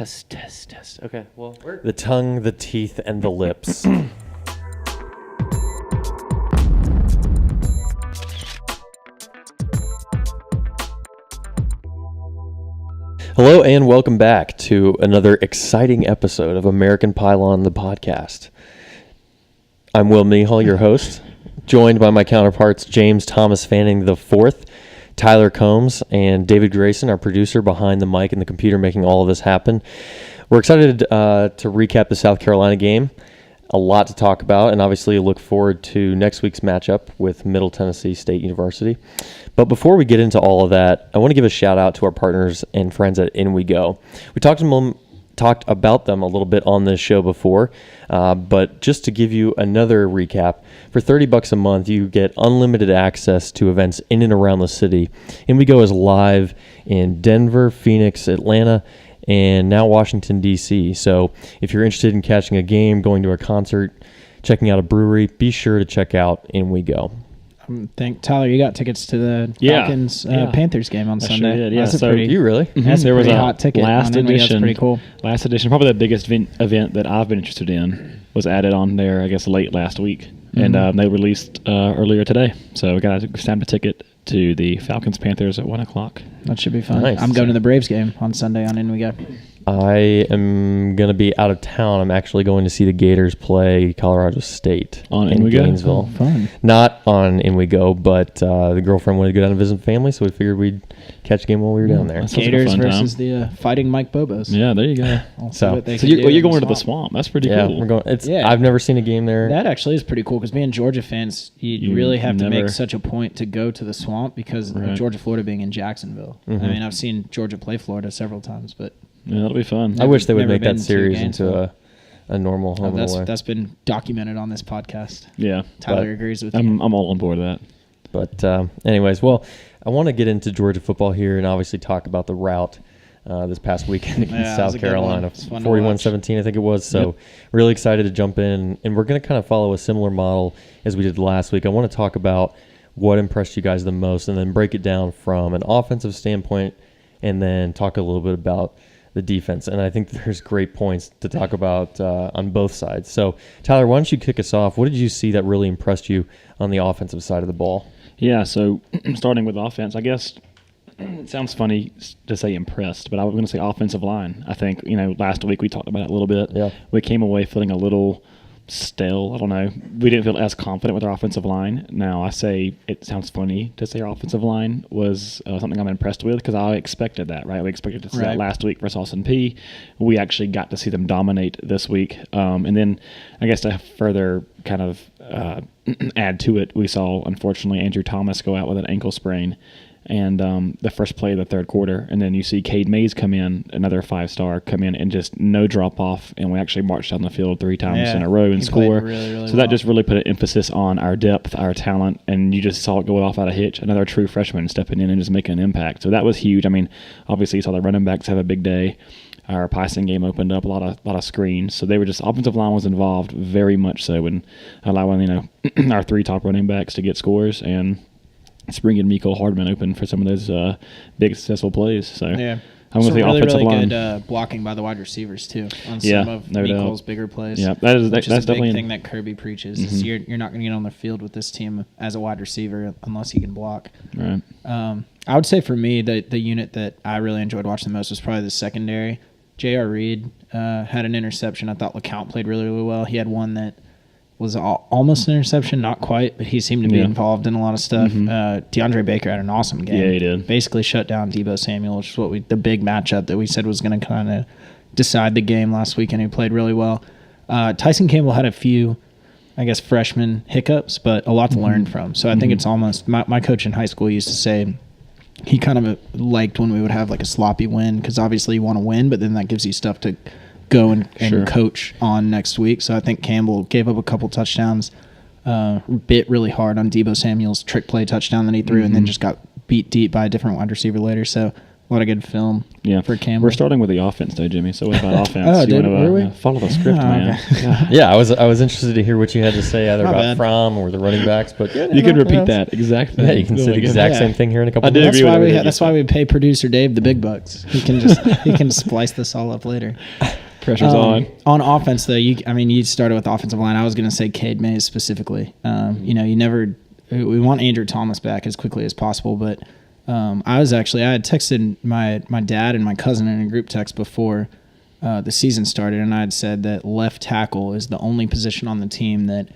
Test. Okay, well, The tongue, the teeth, and the lips. Hello and welcome back to another exciting episode of American Pylon, the podcast. I'm Will Mihal, your host, joined by my counterparts James Thomas Fanning IV, Tyler Combs, and David Grayson, our producer behind the mic and the computer making all of this happen. We're excited to recap the South Carolina game. A lot to talk about, and obviously look forward to next week's matchup with Middle Tennessee State University. But before we get into all of that, I want to give a shout out to our partners and friends at In We Go. We talked about them a little bit on this show before, but just to give you another recap, for $30 a month, you get unlimited access to events in and around the city. In We Go is live in Denver, Phoenix, Atlanta, and now Washington, D.C. So if you're interested in catching a game, going to a concert, checking out a brewery, be sure to check out In We Go. Tyler, you got tickets to the Falcons Panthers game on Sunday. Sure did, yeah. That's so you really? Mm-hmm. That's there was a hot ticket. Last edition. That's pretty cool. Last edition, probably the biggest event that I've been interested in, was added on there, I guess, late last week. Mm-hmm. And they released earlier today. So we got a stamped ticket to the Falcons Panthers at 1 o'clock. That should be fun. Nice. I'm going to the Braves game on Sunday on In We Go. I am going to be out of town. I'm actually going to see the Gators play Colorado State in Gainesville. Oh, fun. Not on In We Go, but the girlfriend wanted to go down and visit family, so we figured we'd catch a game while we were down there. Gators versus the Fighting Mike Bobos. Yeah, there you go. So you're going to the swamp. That's pretty cool. We're going. I've never seen a game there. That actually is pretty cool because being Georgia fans, you really have to make such a point to go to the swamp because of Georgia, Florida being in Jacksonville. Mm-hmm. I mean, I've seen Georgia play Florida several times, but yeah, that'll be fun. I wish they would make that series into a normal home and away. That's been documented on this podcast. Yeah, Tyler agrees with you. I'm all on board with that. But anyways, well, I want to get into Georgia football here and obviously talk about the rout this past weekend against South Carolina, 41-17, I think it was. So really excited to jump in, and we're going to kind of follow a similar model as we did last week. I want to talk about what impressed you guys the most and then break it down from an offensive standpoint and then talk a little bit about the defense. And I think there's great points to talk about on both sides. So, Tyler, why don't you kick us off? What did you see that really impressed you on the offensive side of the ball? Yeah, so starting with offense, I guess it sounds funny to say impressed, but I was going to say offensive line. I think, last week we talked about it a little bit. Yeah. We came away feeling a little stale. I don't know. We didn't feel as confident with our offensive line. Now, I say it sounds funny to say our offensive line was something I'm impressed with because I expected that, right? We expected to see that last week versus Austin Peay. We actually got to see them dominate this week. And then I guess to further kind of add to it, we saw, unfortunately, Andrew Thomas go out with an ankle sprain. And the first play of the third quarter, and then you see Cade Mays come in, another 5-star, come in and just no drop-off, and we actually marched down the field 3 times in a row and score. So that just really put an emphasis on our depth, our talent, and you just saw it go off out of hitch. Another true freshman stepping in and just making an impact. So that was huge. I mean, obviously you saw the running backs have a big day. Our passing game opened up a lot of screens, so they were just offensive line was involved very much so in allowing our 3 top running backs to get scores and bringing Miko Hardman open for some of those big successful plays. So I'm going to say offensive line. Good blocking by the wide receivers too on some of Miko's bigger plays. Yeah, that's definitely a big thing that Kirby preaches. Is you're not going to get on the field with this team as a wide receiver unless you can block. Right. I would say for me the unit that I really enjoyed watching the most was probably the secondary. J.R. Reed had an interception. I thought LeCount played really, really well. He had one that was almost an interception, not quite, but he seemed to be involved in a lot of stuff. Mm-hmm. DeAndre Baker had an awesome game. Yeah, he did. Basically shut down Deebo Samuel, which is the big matchup that we said was going to kind of decide the game last weekend. He played really well. Tyson Campbell had a few, I guess, freshman hiccups, but a lot to learn from. So I think it's almost my coach in high school used to say he kind of liked when we would have like a sloppy win because obviously you want to win, but then that gives you stuff to go and coach on next week. So I think Campbell gave up a couple touchdowns, bit really hard on Deebo Samuel's trick play touchdown that he threw, and then just got beat deep by a different wide receiver later. So A lot of good film for Campbell. We're starting with the offense, though, Jimmy. So what about offense? Were we? Follow the script, man. Okay. Yeah, I was interested to hear what you had to say either Not about bad. Fromm or the running backs, but You can repeat that exact thing. Yeah, you can say the exact same thing here in a couple I did minutes. agree with That's why everything that's why we pay producer Dave the big bucks. He can splice this all up later. Pressure's on. On offense, though, you started with the offensive line. I was going to say Cade Mays specifically. We want Andrew Thomas back as quickly as possible, but I had texted my dad and my cousin in a group text before the season started, and I had said that left tackle is the only position on the team that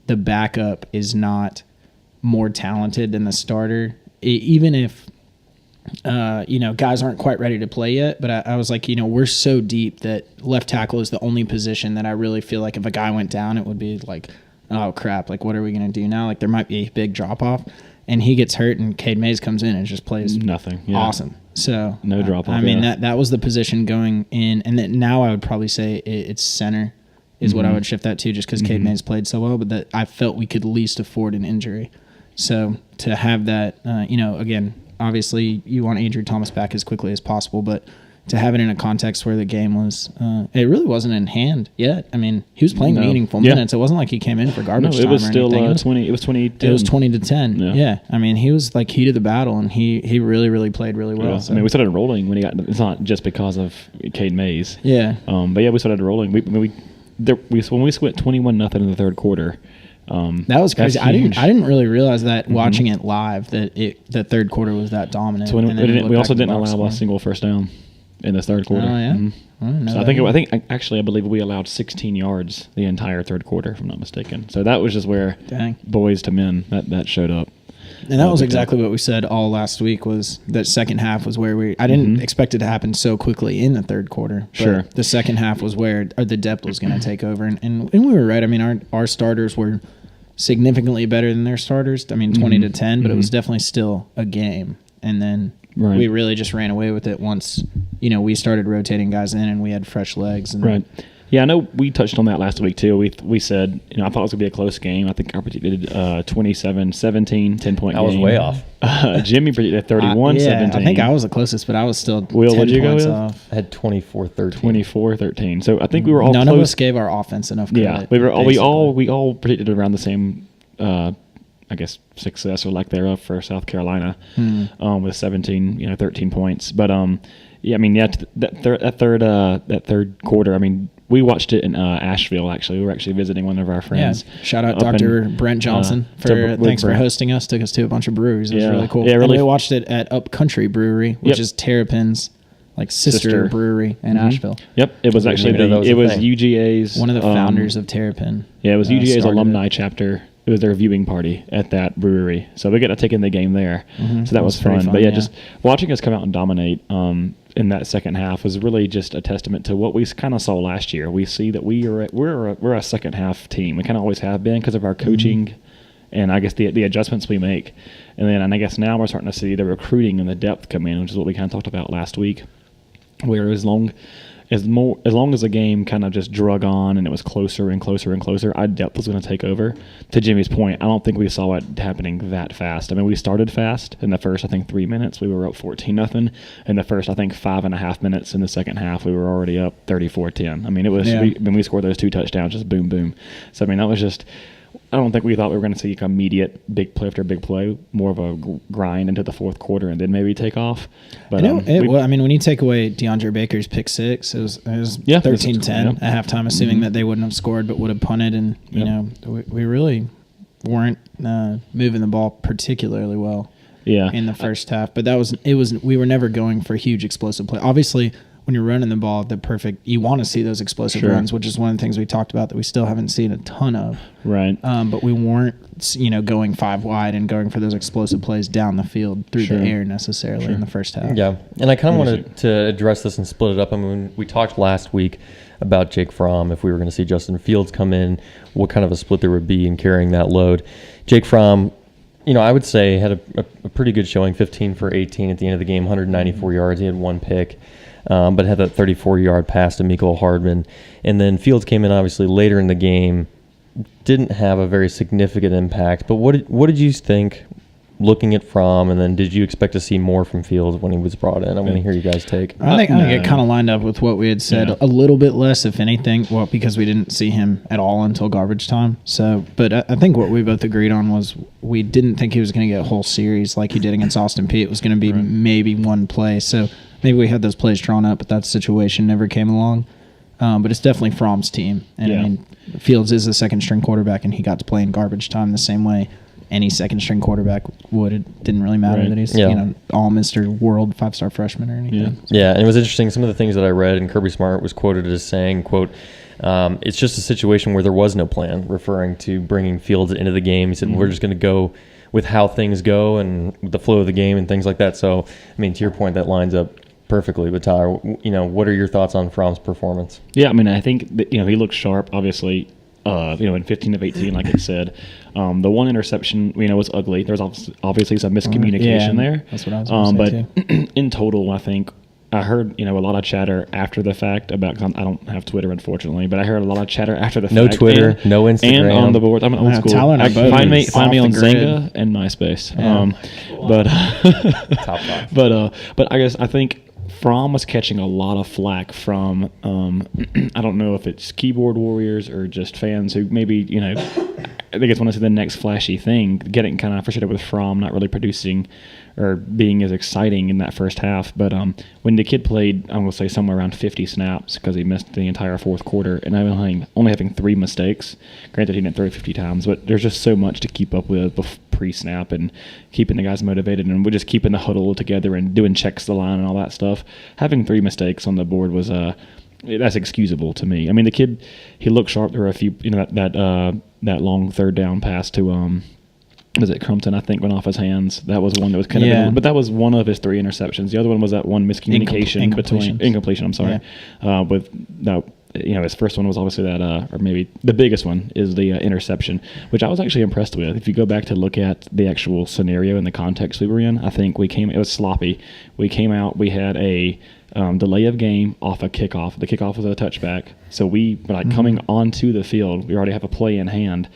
the backup is not more talented than the starter, even if guys aren't quite ready to play yet. But I was like, we're so deep that left tackle is the only position that I really feel like if a guy went down, it would be like, oh crap, like what are we going to do now? Like there might be a big drop off. And he gets hurt, and Cade Mays comes in and just plays nothing. Yeah. Awesome. So no drop off. I mean that was the position going in, and then now I would probably say it's center is what I would shift that to, just because Cade Mays played so well. But that I felt we could least afford an injury. So to have that, again, obviously you want Andrew Thomas back as quickly as possible, but to have it in a context where the game was, it really wasn't in hand yet. I mean, he was playing meaningful minutes. It wasn't like he came in for garbage time. It was or still anything. 20. It was 20. It was 20-10. Yeah. I mean, he was like heat of the battle, and he really, really played really well. Yeah. So. I mean, we started rolling when he got. It's not just because of Cade Mays. Yeah. But yeah, we started rolling. When we went 21-0 in the third quarter. That was crazy. I didn't really realize that watching it live that the third quarter was that dominant. So we also didn't allow a single first down in the third quarter. Oh yeah. So I believe we allowed 16 yards the entire third quarter, if I'm not mistaken. So that was just where boys to men that showed up. And that was exactly what we said all last week, was that second half was where I didn't expect it to happen so quickly in the third quarter. But sure. The second half was where the depth was going to take over. And we were right. I mean, our starters were significantly better than their starters. I mean, 20-10, but it was definitely still a game. And then we really just ran away with it once, we started rotating guys in and we had fresh legs. And right. Yeah, I know we touched on that last week too. We said, I thought it was going to be a close game. I think I predicted 27-17, 10-point game. I was way off. Jimmy predicted 31-17. I think I was the closest, but I was still Will, 10 what'd you points go with? off. I had 24-13. 24-13. So I think we were all None close. of us gave our offense enough credit. Yeah, we all predicted around the same success or lack thereof for South Carolina with 17, 13 points. But that third quarter, I mean, we watched it in Asheville. Actually, we were actually visiting one of our friends. Yeah. Shout out Dr. Brent Johnson thanks for hosting us. Took us to a bunch of breweries. It was really cool. Yeah, really. And we watched it at Upcountry Brewery, which is Terrapin's sister brewery in Asheville. It was actually UGA's one of the founders of Terrapin. Yeah, it was UGA's alumni chapter. It was their viewing party at that brewery, so we got to take in the game there. So that was fun. But just watching us come out and dominate in that second half was really just a testament to what we kind of saw last year. We see that we're a second half team. We kind of always have been because of our coaching and I guess the adjustments we make. And I guess now we're starting to see the recruiting and the depth come in, which is what we kind of talked about last week. Where as long as the game kind of just drug on and it was closer and closer and closer, our depth was going to take over. To Jimmy's point, I don't think we saw it happening that fast. I mean, we started fast in the first, 3 minutes. We were up 14-0. In the first, 5.5 minutes in the second half, we were already up 34-10. I mean, it was when we scored those 2 touchdowns, just boom, boom. So, I mean, that was just – I don't think we thought we were going to see immediate big play after big play, more of a grind into the fourth quarter and then maybe take off. But when you take away DeAndre Baker's pick six, it was 13-10 at halftime, assuming that they wouldn't have scored but would have punted, and we really weren't moving the ball particularly well. In the first half, but we were never going for huge explosive play. Obviously, when you're running the ball, you want to see those explosive runs, which is one of the things we talked about that we still haven't seen a ton of. Right. But we weren't, going 5 wide and going for those explosive plays down the field through the air necessarily in the first half. Yeah, and I kind of wanted to address this and split it up. I mean, we talked last week about Jake Fromm, if we were going to see Justin Fields come in, what kind of a split there would be in carrying that load. Jake Fromm, I would say had a pretty good showing, 15 for 18 at the end of the game, 194 yards. He had 1 pick. But had that 34-yard pass to Mecole Hardman. And then Fields came in obviously later in the game, didn't have a very significant impact. But what did you think looking at Fromm, and then did you expect to see more from Fields when he was brought in? I'm going to hear you guys take. I think it kind of lined up with what we had said. A little bit less, if anything, well, because we didn't see him at all until garbage time. So, but I think what we both agreed on was we didn't think he was going to get a whole series like he did against Austin Peay. It was going to be maybe one play. So maybe we had those plays drawn up, but that situation never came along. But it's definitely Fromm's team. And I mean, Fields is the second-string quarterback, and he got to play in garbage time the same way any second-string quarterback would. It didn't really matter that he's all Mr. World 5-star freshman or anything. Yeah, and it was interesting. Some of the things that I read, and Kirby Smart was quoted as saying, quote, it's just a situation where there was no plan, referring to bringing Fields into the game. He said, we're just going to go with how things go and with the flow of the game and things like that. So, I mean, to your point, that lines up perfectly. But Tyler, what are your thoughts on Fromm's performance? Yeah, I mean, I think that, he looked sharp, obviously. In 15 of 18, like it said, the one interception, was ugly. There was obviously some miscommunication there. That's what I was going to say too. In total, I think I heard, a lot of chatter after the fact about. Cause I don't have Twitter, unfortunately, but I heard a lot of chatter after the fact. No Twitter, no Instagram, and on the board. I'm old school. Tyler and I both find me on grid. Zynga and MySpace. Top five. But I think Fromm was catching a lot of flack from, I don't know if it's keyboard warriors or just fans who maybe, I think it's want to see the next flashy thing, getting kind of frustrated with Fromm not really producing or being as exciting in that first half. But when the kid played, I'm going to say somewhere around 50 snaps because he missed the entire fourth quarter, and only having 3 mistakes. Granted, he didn't throw 50 times, but there's just so much to keep up with pre-snap and keeping the guys motivated, and we're just keeping the huddle together and doing checks to the line and all that stuff. Having 3 mistakes on the board was that's excusable to me. I mean, the kid, he looked sharp. There were a few, that long third down pass to was it Crumpton, I think, went off his hands. That was one that was kind of, but that was one of his 3 interceptions. The other one was that one miscommunication incompletion. I'm sorry, with no. His first one was obviously that, or maybe the biggest one is the interception, which I was actually impressed with. If you go back to look at the actual scenario and the context we were in, I think it was sloppy. We came out, we had a delay of game off a kickoff. The kickoff was a touchback. So coming onto the field, we already have a play in hand.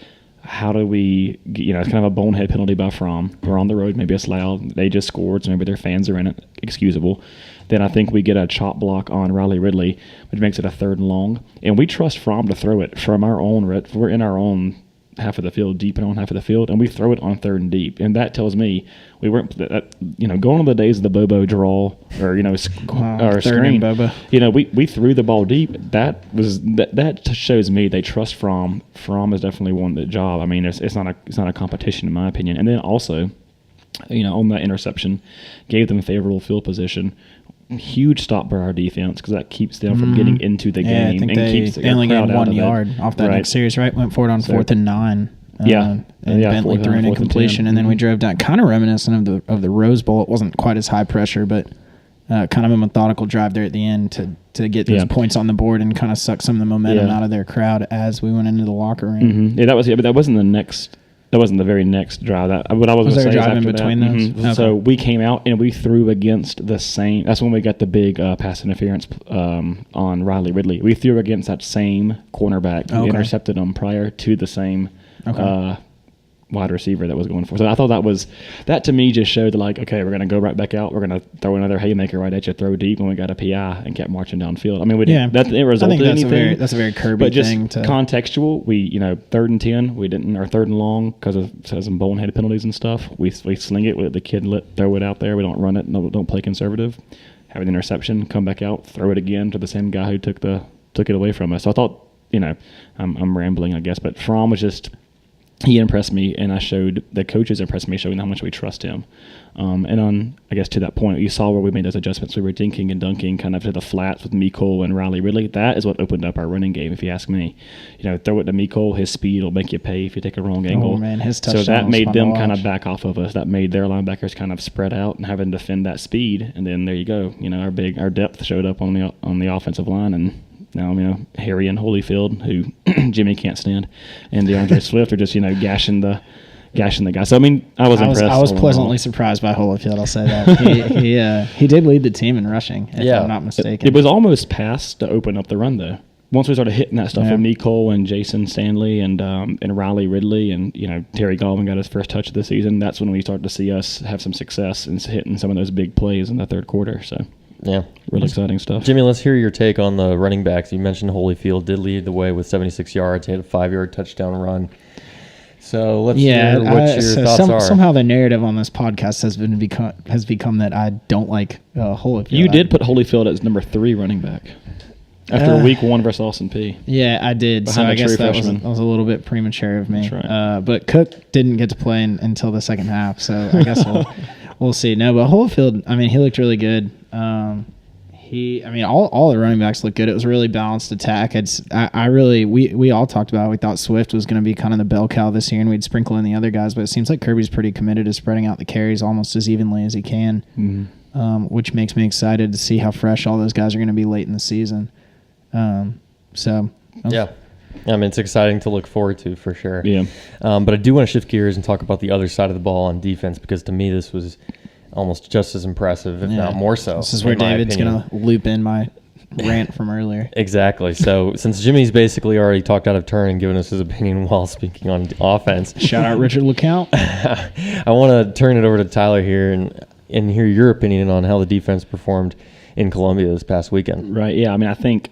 How do we, it's kind of a bonehead penalty by Fromm. We're on the road, maybe it's loud. They just scored, so maybe their fans are in it. Excusable. Then I think we get a chop block on Riley Ridley, which makes it a 3rd and long. And we trust Fromm to throw it from our own, we're in our own half of the field, deep in our own half of the field, and we throw it on 3rd and deep. And that tells me we weren't, going on the days of the Bobo draw or, or screen, Bobo. We threw the ball deep. That shows me they trust Fromm. Fromm has definitely won the job. I mean, it's not a competition in my opinion. And then also, on that interception, gave them favorable field position. Huge stop by our defense because that keeps them from getting into the game and keeps they only gained 1 yard off that next series, right? Went for it on 4th and 9. And Bentley threw an incompletion, and then we drove down, kind of reminiscent of the Rose Bowl. It wasn't quite as high pressure, but kind of a methodical drive there at the end to get those points on the board and kind of suck some of the momentum out of their crowd as we went into the locker room. Mm-hmm. Yeah, but that wasn't the next. That wasn't the very next drive. What I was going to say is after between that. those? Mm-hmm. Okay. So we came out and we threw against the same. That's when we got the big pass interference on Riley Ridley. We threw against that same cornerback. We intercepted him prior to the same wide receiver that was going for. So I thought that to me just showed we're going to go right back out. We're going to throw another haymaker right at you, throw deep, and we got a PI and kept marching downfield. I mean, that it resulted in anything. That's a very Kirby thing. But just contextual, we 3rd and 10, we didn't, or 3rd and long because of some bonehead penalties and stuff. We sling it, we let the kid throw it out there. We don't run it, don't play conservative. Have an interception, come back out, throw it again to the same guy who took it away from us. So I thought, I'm rambling, I guess, but Fromm was just. He impressed me, and the coaches impressed me, showing how much we trust him. And I guess to that point, you saw where we made those adjustments. We were dinking and dunking kind of to the flats with Mecole and Riley Ridley. That is what opened up our running game, if you ask me. Throw it to Mecole. His speed will make you pay if you take a wrong angle. Oh, man, his touchdown. So that made them kind of back off of us. That made their linebackers kind of spread out and having to defend that speed. And then there you go. Our depth showed up on the offensive line, and now, Harry and Holyfield, who Jimmy can't stand, and DeAndre Swift are just, gashing the guy. So, I was impressed. I was pleasantly surprised by Holyfield, I'll say that. He did lead the team in rushing, if I'm not mistaken. It was almost passed to open up the run, though. once we started hitting that stuff from Nicole and Jason Stanley and Riley Ridley and Terry Galvin got his first touch of the season, that's when we started to see us have some success in hitting some of those big plays in the third quarter. So yeah, really exciting stuff. Jimmy, let's hear your take on the running backs. You mentioned Holyfield did lead the way with 76 yards. He had a 5-yard touchdown run. So let's hear what your thoughts are. Somehow the narrative on this podcast has become that I don't like Holyfield. You did put Holyfield as number 3 running back after week 1 versus Austin Peay. Yeah, I did. Behind so I guess that freshman. was a little bit premature of me. That's right. But Cook didn't get to play until the second half, so I guess we'll see. No, but Holyfield, I mean, he looked really good. All the running backs looked good. It was a really balanced attack. We all talked about it. We thought Swift was going to be kind of the bell cow this year, and we'd sprinkle in the other guys. But it seems like Kirby's pretty committed to spreading out the carries almost as evenly as he can, which makes me excited to see how fresh all those guys are going to be late in the season. Yeah. I mean, it's exciting to look forward to for sure. Yeah. But I do want to shift gears and talk about the other side of the ball on defense, because to me this was almost just as impressive, if not more so. This is where David's going to loop in my rant from earlier. Exactly. So since Jimmy's basically already talked out of turn and given us his opinion while speaking on offense. Shout out Richard LeCount. I want to turn it over to Tyler here and hear your opinion on how the defense performed in Columbia this past weekend. Right. Yeah. I mean, I think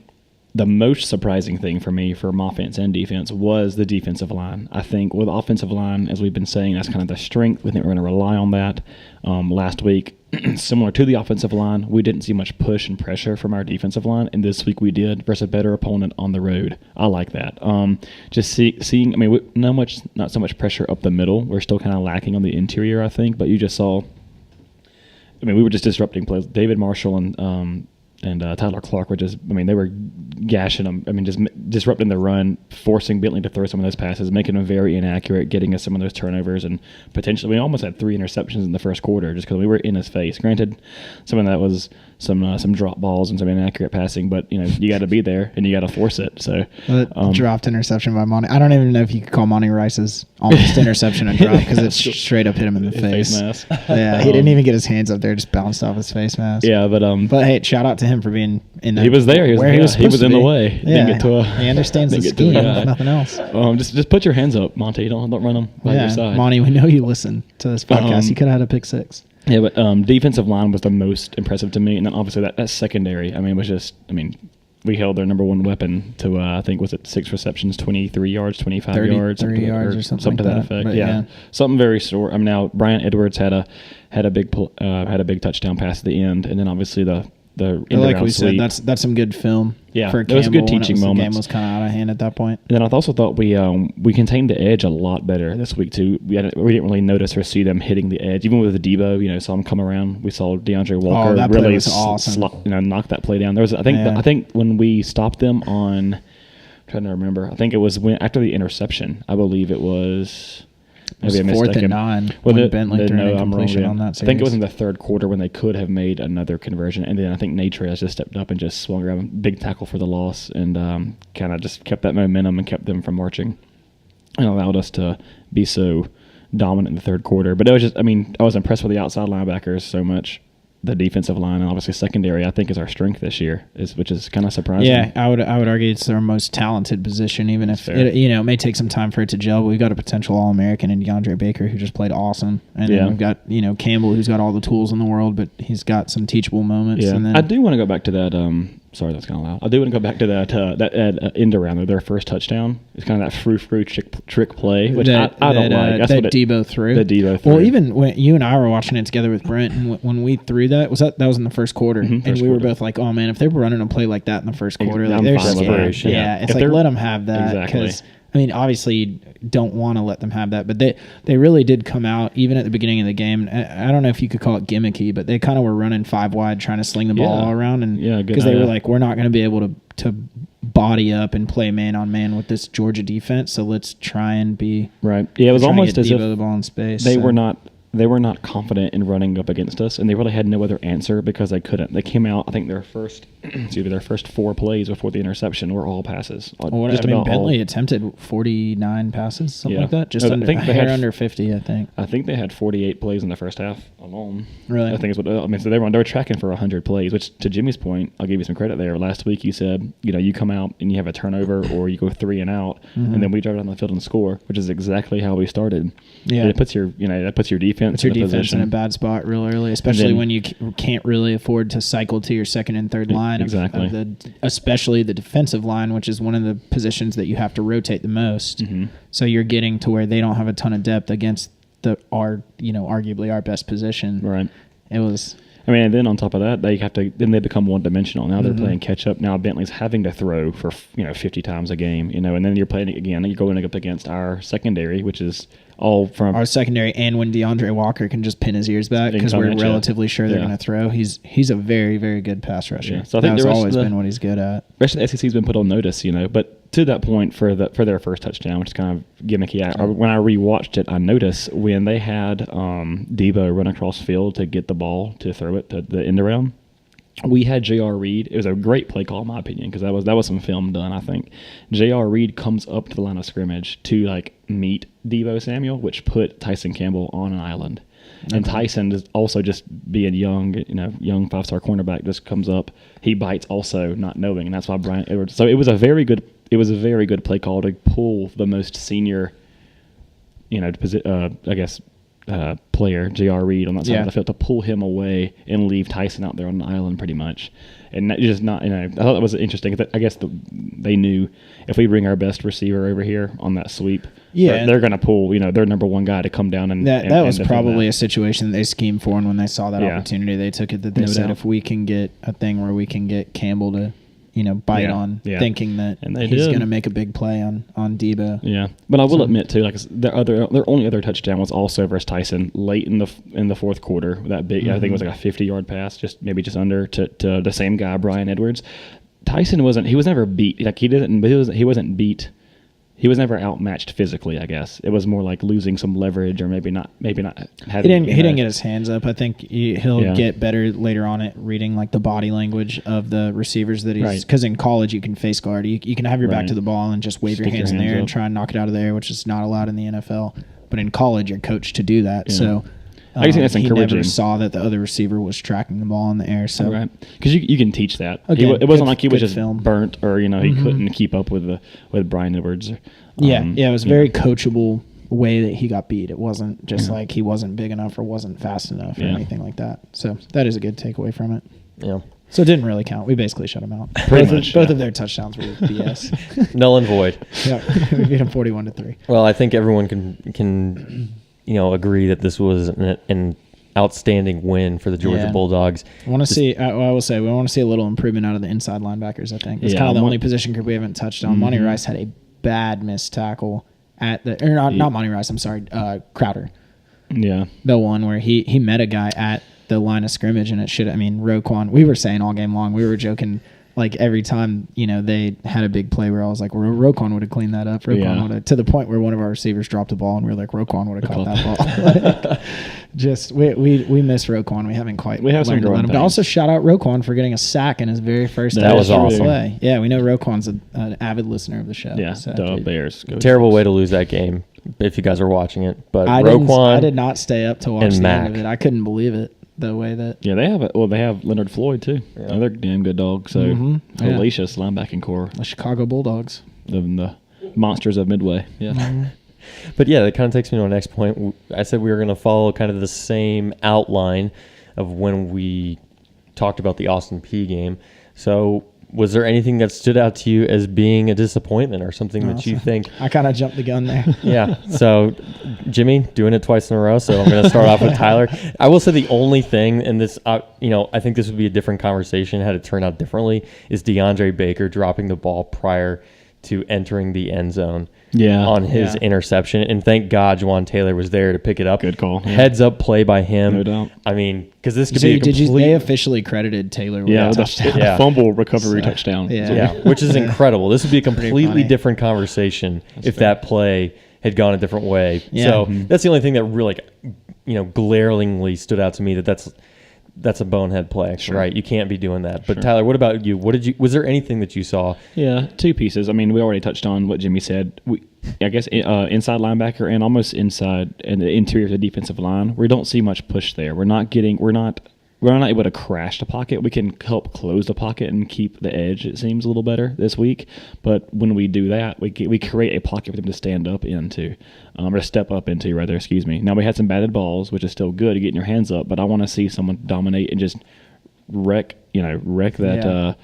the most surprising thing for me from offense and defense was the defensive line. I think with offensive line, as we've been saying, that's kind of the strength. We think we're going to rely on that. Last week, similar to the offensive line, we didn't see much push and pressure from our defensive line, and this week we did versus a better opponent on the road. I like that. Just seeing, I mean, not so much pressure up the middle. We're still kind of lacking on the interior, I think, but you just saw, I mean, we were just disrupting plays. David Marshall and Tyler Clark were just, I mean, they were gashing them. I mean, just disrupting the run, forcing Bentley to throw some of those passes, making them very inaccurate, getting us some of those turnovers, and potentially we almost had 3 interceptions in the first quarter just because we were in his face. Granted, some of that was some drop balls and some inaccurate passing, but you got to be there and you got to force it. So dropped interception by Monty. I don't even know if you could call Monty Rice's almost interception a drop because it straight up hit him in the face. Mask. Yeah, he didn't even get his hands up there; just bounced off his face mask. Yeah, but hey, shout out to him for being in. He was there. He was in the way. Yeah, he understands the scheme. If nothing else. Just put your hands up, Monty. Don't run them by your side. Monty, we know you listen to this podcast. You could have had a pick 6. Yeah, but defensive line was the most impressive to me, and then obviously that secondary. I mean, was just. I mean, we held their number one weapon to I think was it 6 receptions, 23 yards, 25 yards, 30 yards or something to like that effect. But yeah, something very short. I mean, now Brian Edwards had a big touchdown pass at the end, and then obviously the like we said, that's some good film. Yeah, for it was a good teaching moment. The game was kind of out of hand at that point. And then I also thought we contained the edge a lot better this week too. We didn't really notice or see them hitting the edge, even with the Debo. Saw him come around. We saw DeAndre Walker that really play was awesome. Knock that play down. There was I think when we stopped them on, I'm trying to remember. I think it was after the interception. I believe it was. Maybe it was 4th and 9 when Bentley threw an incompletion on that series. I think it was in the third quarter when they could have made another conversion, and then I think Nate Reyes just stepped up and just swung around, big tackle for the loss, and kind of just kept that momentum and kept them from marching, and allowed us to be so dominant in the third quarter. But it was just, I mean, I was impressed with the outside linebackers so much. The defensive line and obviously secondary, I think, is our strength this year, which is kind of surprising. Yeah, I would argue it's our most talented position, even if it may take some time for it to gel. But we've got a potential All-American in DeAndre Baker who just played awesome, and then we've got Campbell who's got all the tools in the world, but he's got some teachable moments. Yeah, and then, I do want to go back to that. Sorry, that's kind of loud. I do want to go back to that end around their first touchdown. It's kind of that frou-frou trick play, which I don't like. That's that Debo threw. The Debo threw. Well, even when you and I were watching it together with Brent, and when we threw that was in the first quarter, and we were both like, "Oh man, if they were running a play like that in the first quarter, like they're scared." Yeah, it's like let them have that because. I mean, obviously, you don't want to let them have that, but they really did come out, even at the beginning of the game. I don't know if you could call it gimmicky, but they kind of were running 5 wide, trying to sling the ball all around, and because they were like, we're not going to be able to body up and play man on man with this Georgia defense, so let's try and be right. Yeah, it was almost as if the ball in space. They were not confident in running up against us, and they really had no other answer because they couldn't. They came out, I think their first 4 plays before the interception were all passes. Bentley attempted 49 passes, something like that. Just under 50, I think. I think they had 48 plays in the first half alone. Really? I think is what I mean. So they were tracking for 100 plays, which to Jimmy's point, I'll give you some credit there. Last week you said, you come out and you have a turnover or you go 3 and out, and then we drive down the field and score, which is exactly how we started. Yeah, and it puts your defense in a bad spot real early, especially when you can't really afford to cycle to your second and third line. Exactly. Especially the defensive line, which is one of the positions that you have to rotate the most. Mm-hmm. So you're getting to where they don't have a ton of depth against arguably our best position. Right. It was. I mean, and then on top of that, they become one-dimensional. Now they're playing catch-up. Now Bentley's having to throw for 50 times a game, and then you're playing again. You're going up against our secondary, which is all from our secondary. And when DeAndre Walker can just pin his ears back because we're relatively sure they're going to throw, he's a very, very good pass rusher. Yeah. So I think that's always been what he's good at. The rest of the SEC's been put on notice, but to that point for their first touchdown, which is kind of gimmicky. When I rewatched it, I noticed when they had Debo run across field to get the ball to throw it to the end around, we had J.R. Reed. It was a great play call, in my opinion, because that was some film done, I think. J.R. Reed comes up to the line of scrimmage to meet Debo Samuel, which put Tyson Campbell on an island. Okay. And Tyson is also just being young 5-star cornerback, just comes up. He bites also, not knowing, and that's why Brian Edwards. So it was a very good play call to pull the most senior, player, J.R. Reed, on that side of the field, to pull him away and leave Tyson out there on the island pretty much. And that just not, I thought that was interesting. I guess they knew if we bring our best receiver over here on that sweep, they're going to pull, their number one guy to come down and that was probably a situation they schemed for, and when they saw that opportunity, they took it. That they said, if we can get a thing where we can get Campbell to bite on, thinking that he's going to make a big play on Debo. Yeah, but I will admit too, their only other touchdown was also versus Tyson late in the fourth quarter. That big, I think it was like a 50-yard pass, just under to the same guy, Brian Edwards. Tyson was never beat. He wasn't beat. He was never outmatched physically, I guess. It was more like losing some leverage, or maybe not having. He didn't get his hands up. I think he'll get better later on at reading the body language of the receivers that he's. Because in college you can face guard. You can have your back to the ball and just wave your hands in the air and try and knock it out of there, which is not allowed in the NFL. But in college you're coached to do that. Yeah. So. I think that's encouraging. He never saw that the other receiver was tracking the ball in the air. So, because you can teach that. Again, it wasn't like he was just burnt, or he couldn't keep up with Brian Edwards. It was a very coachable way that he got beat. It wasn't just like he wasn't big enough or wasn't fast enough or anything like that. So that is a good takeaway from it. Yeah. So it didn't really count. We basically shut them out. Both of their touchdowns were BS. Null and void. Yeah, we beat them 41-3. Well, I think everyone can agree that this was an outstanding win for the Georgia Bulldogs. I want to see. I will say we want to see a little improvement out of the inside linebackers. I think it's kind of the only position group we haven't touched on. Monty Rice had a bad missed tackle at not Monty Rice. I'm sorry, Crowder. Yeah, the one where he met a guy at the line of scrimmage, and Roquan. We were saying all game long. We were joking. Every time, they had a big play where I was like, Roquan would have cleaned that up. Roquan would have, to the point where one of our receivers dropped the ball, and we were like, Roquan would have caught that ball. We miss Roquan. We haven't quite learned to let him. But also shout out Roquan for getting a sack in his very first that was awesome play. Yeah, we know Roquan's an avid listener of the show. Yeah, so. Bears. Terrible way to lose that game if you guys are watching it. But I Roquan did not stay up to watch the end of it. I couldn't believe it. The way that they have Leonard Floyd too. Another damn good dog. So hellacious linebacking core. The Chicago Bulldogs, the monsters of Midway. Yeah. Mm-hmm. But that kind of takes me to our next point. I said we were going to follow kind of the same outline of when we talked about the Austin Peay game. So was there anything that stood out to you as being a disappointment or something that you think? I kind of jumped the gun there. Yeah. So, Jimmy, doing it twice in a row. So I'm going to start off with Tyler. I will say the only thing, and this, I think this would be a different conversation had it turned out differently, is DeAndre Baker dropping the ball prior to entering the end zone. On his interception. And thank God Juwan Taylor was there to pick it up. Good call. Yeah. Heads up play by him. No doubt. I mean, because this could be a complete... They officially credited Taylor with a touchdown. Fumble recovery touchdown. Yeah, which is incredible. This would be a completely different conversation if that play had gone a different way. Yeah. So that's the only thing that really, glaringly stood out to me. that's a bonehead play, Sure. right? You can't be doing that. But Sure. Tyler, what about you? Was there anything that you saw? Yeah, two pieces. I mean, we already touched on what Jimmy said. I guess inside linebacker and almost inside and the interior of the defensive line, we don't see much push there. We're not able to crash the pocket. We can help close the pocket and keep the edge, it seems, a little better this week. But when we do that, we create a pocket for them to stand up into, or to step up into, rather, excuse me. Now, we had some batted balls, which is still good, getting your hands up, but I want to see someone dominate and just wreck that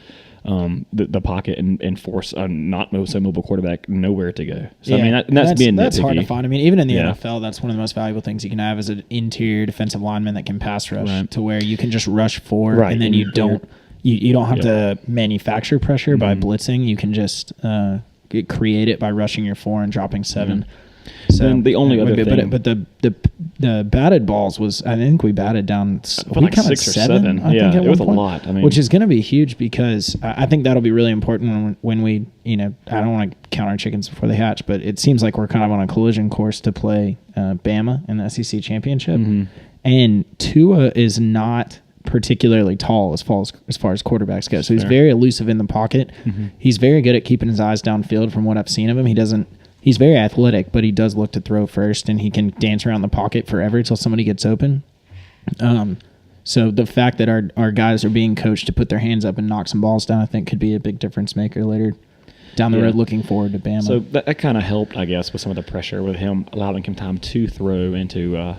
the pocket and force a not so mobile quarterback nowhere to go. So, I mean, that's hard to find. I mean, even in the Yeah. NFL, that's one of the most valuable things you can have as an interior defensive lineman that can pass rush to where you can just rush forward and then you don't have to manufacture pressure by blitzing. You can just create it by rushing your 4 and dropping 7. So then the only other thing, but the batted balls was, I think we batted down like 6 or 7. I think it was a lot. I mean, which is going to be huge because I think that'll be really important when we, I don't want to count our chickens before they hatch, but it seems like we're kind of on a collision course to play Bama in the SEC championship, and Tua is not particularly tall as far as quarterbacks go, so he's very elusive in the pocket. He's very good at keeping his eyes downfield. From what I've seen of him, he's very athletic, but he does look to throw first, and he can dance around the pocket forever until somebody gets open. So the fact that our guys are being coached to put their hands up and knock some balls down, I think could be a big difference maker later down the road, looking forward to Bama. So that kind of helped, I guess, with some of the pressure with him, allowing him time to throw and to,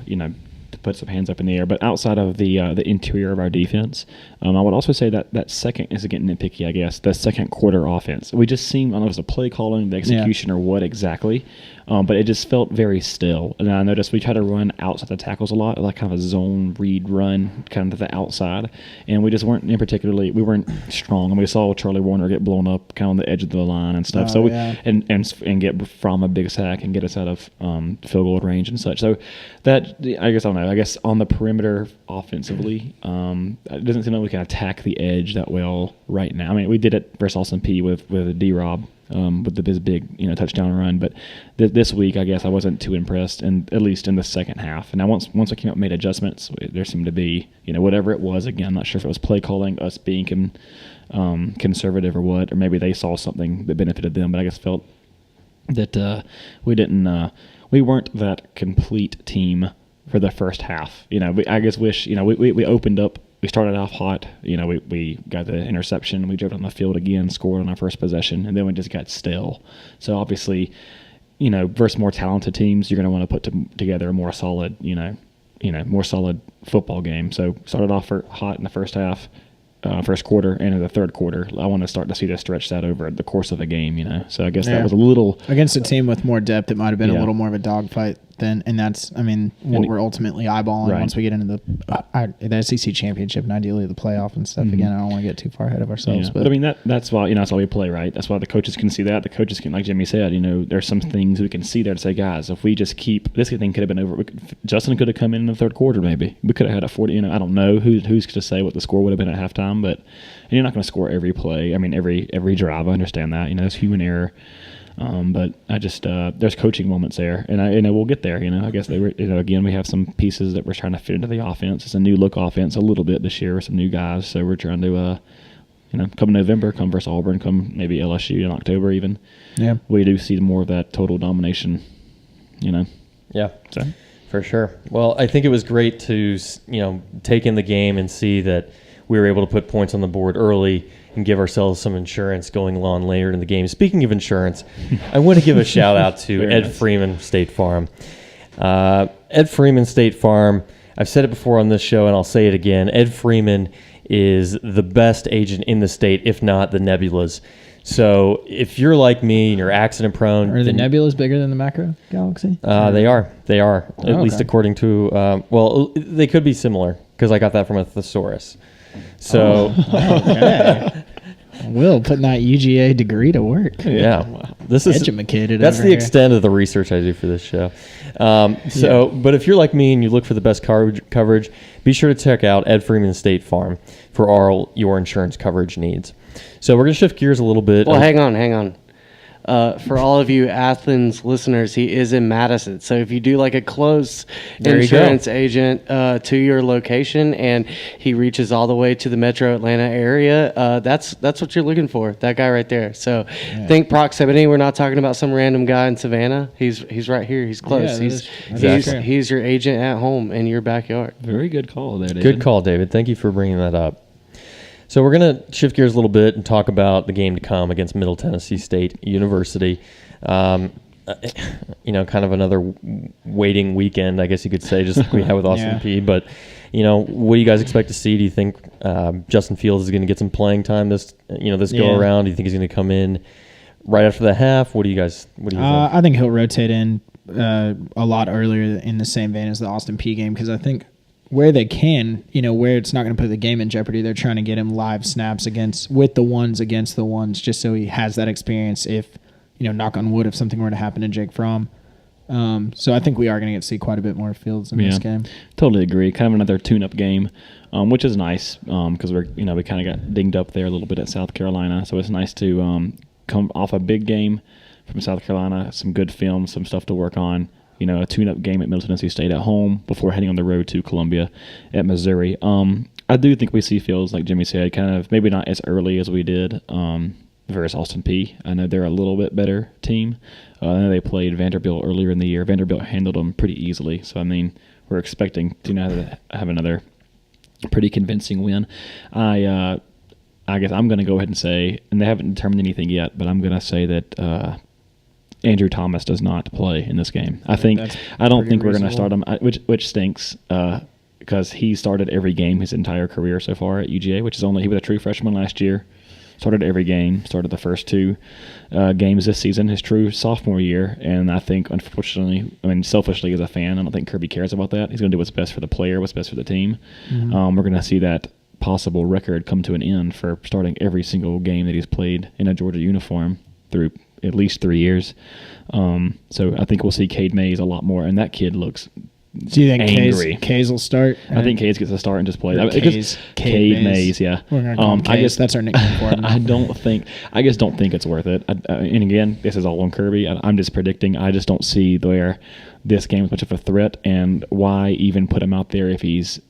to put some hands up in the air. But outside of the interior of our defense, I would also say that second is getting nitpicky, I guess, the second quarter offense. We just seemed, I don't know if it was the play calling, the execution, or what exactly, but it just felt very still. And I noticed we try to run outside the tackles a lot, like kind of a zone read run, kind of to the outside, and we just weren't we weren't strong. And we saw Charlie Warner get blown up kind of on the edge of the line and stuff. And get from a big sack and get us out of field goal range and such. So that, I guess, I don't know. I guess on the perimeter offensively, it doesn't seem like we can attack the edge that well right now. I mean, we did it versus Austin Peay with D-Rob. With his big touchdown run, but this week I guess I wasn't too impressed, and at least in the second half. And now once we came up and made adjustments, there seemed to be whatever it was. Again, I'm not sure if it was play calling, us being conservative or what, or maybe they saw something that benefited them. But I guess felt that we weren't that complete team for the first half. I guess wish we opened up. We started off hot. We got the interception. We drove on the field again, scored on our first possession, and then we just got stale. So obviously, versus more talented teams, you're going to want to put together a more solid, more solid football game. So started off hot in the first half, first quarter, and in the third quarter, I want to start to see this stretch that over the course of a game. So I guess that was a little against a team with more depth. It might have been a little more of a dogfight then, and that's what we're ultimately eyeballing once we get into the SEC championship and ideally the playoff and stuff. Again, I don't want to get too far ahead of ourselves, but I mean that's why that's why we play, right? That's why the coaches can see that. The coaches can, like Jimmy said, there's some things we can see there to say, guys, if we just keep this thing could have been over. Justin could have come in the third quarter, maybe we could have had a 40. I don't know who's to say what the score would have been at halftime, but you're not going to score every play. I mean every drive. I understand that. There's human error. But I just there's coaching moments there, and we'll get there. I guess they were. Again, we have some pieces that we're trying to fit into the offense. It's a new look offense a little bit this year with some new guys. So we're trying to, come November, come versus Auburn, come maybe LSU in October even. Yeah, we do see more of that total domination. Yeah, so for sure. Well, I think it was great to take in the game and see that we were able to put points on the board early and give ourselves some insurance going on later in the game. Speaking of insurance, I want to give a shout out to Ed Freeman State Farm. Ed Freeman State Farm, I've said it before on this show and I'll say it again. Ed Freeman is the best agent in the state, if not the Nebulas. So if you're like me and you're accident prone. Are the Nebulas bigger than the macro galaxy? They are. At least according to, they could be similar because I got that from a thesaurus. So, okay. Will putting that UGA degree to work. Yeah, wow. This is educated. That's the extent of the research I do for this show. But if you're like me and you look for the best coverage, be sure to check out Ed Freeman State Farm for all your insurance coverage needs. So we're gonna shift gears a little bit. Well, hang on. For all of you Athens listeners, he is in Madison. So if you do like a close insurance agent to your location and he reaches all the way to the metro Atlanta area, that's what you're looking for, that guy right there. So think proximity. We're not talking about some random guy in Savannah. He's right here. He's close. He's your agent at home in your backyard. Very good call there, David. Good call, David. Thank you for bringing that up. So we're going to shift gears a little bit and talk about the game to come against Middle Tennessee State University. Kind of another waiting weekend, I guess you could say, just like we had with Austin P. But, what do you guys expect to see? Do you think Justin Fields is going to get some playing time this go around? Do you think he's going to come in right after the half? What do you think? I think he'll rotate in a lot earlier in the same vein as the Austin P game, because I think where they can, where it's not going to put the game in jeopardy, they're trying to get him live snaps against the ones, just so he has that experience if, knock on wood, if something were to happen to Jake Fromm. So I think we are going to get to see quite a bit more Fields in this game. Totally agree. Kind of another tune-up game, which is nice because we kind of got dinged up there a little bit at South Carolina. So it's nice to come off a big game from South Carolina, some good film, some stuff to work on. A tune-up game at Middle Tennessee State at home before heading on the road to Columbia at Missouri. I do think we see Fields, like Jimmy said, kind of maybe not as early as we did versus Austin P. I know they're a little bit better team. I know they played Vanderbilt earlier in the year. Vanderbilt handled them pretty easily. So, we're expecting to have another pretty convincing win. I guess I'm going to go ahead and say, and they haven't determined anything yet, but I'm going to say that Andrew Thomas does not play in this game. I don't think we're going to start him, which stinks because he started every game his entire career so far at UGA, he was a true freshman last year. Started every game, started the first two games this season, his true sophomore year. And I think, unfortunately, selfishly as a fan, I don't think Kirby cares about that. He's going to do what's best for the player, what's best for the team. Mm-hmm. We're going to see that possible record come to an end for starting every single game that he's played in a Georgia uniform through at least 3 years. So I think we'll see Cade Mays a lot more, and that kid looks Do you think angry. Kays will start? I think Kays gets a start and just play. Cade Mays, yeah. We're gonna call him I guess that's our nickname for him. I just don't think it's worth it. And again, this is all on Kirby. I'm just predicting. I just don't see where this game is much of a threat, and why even put him out there if he's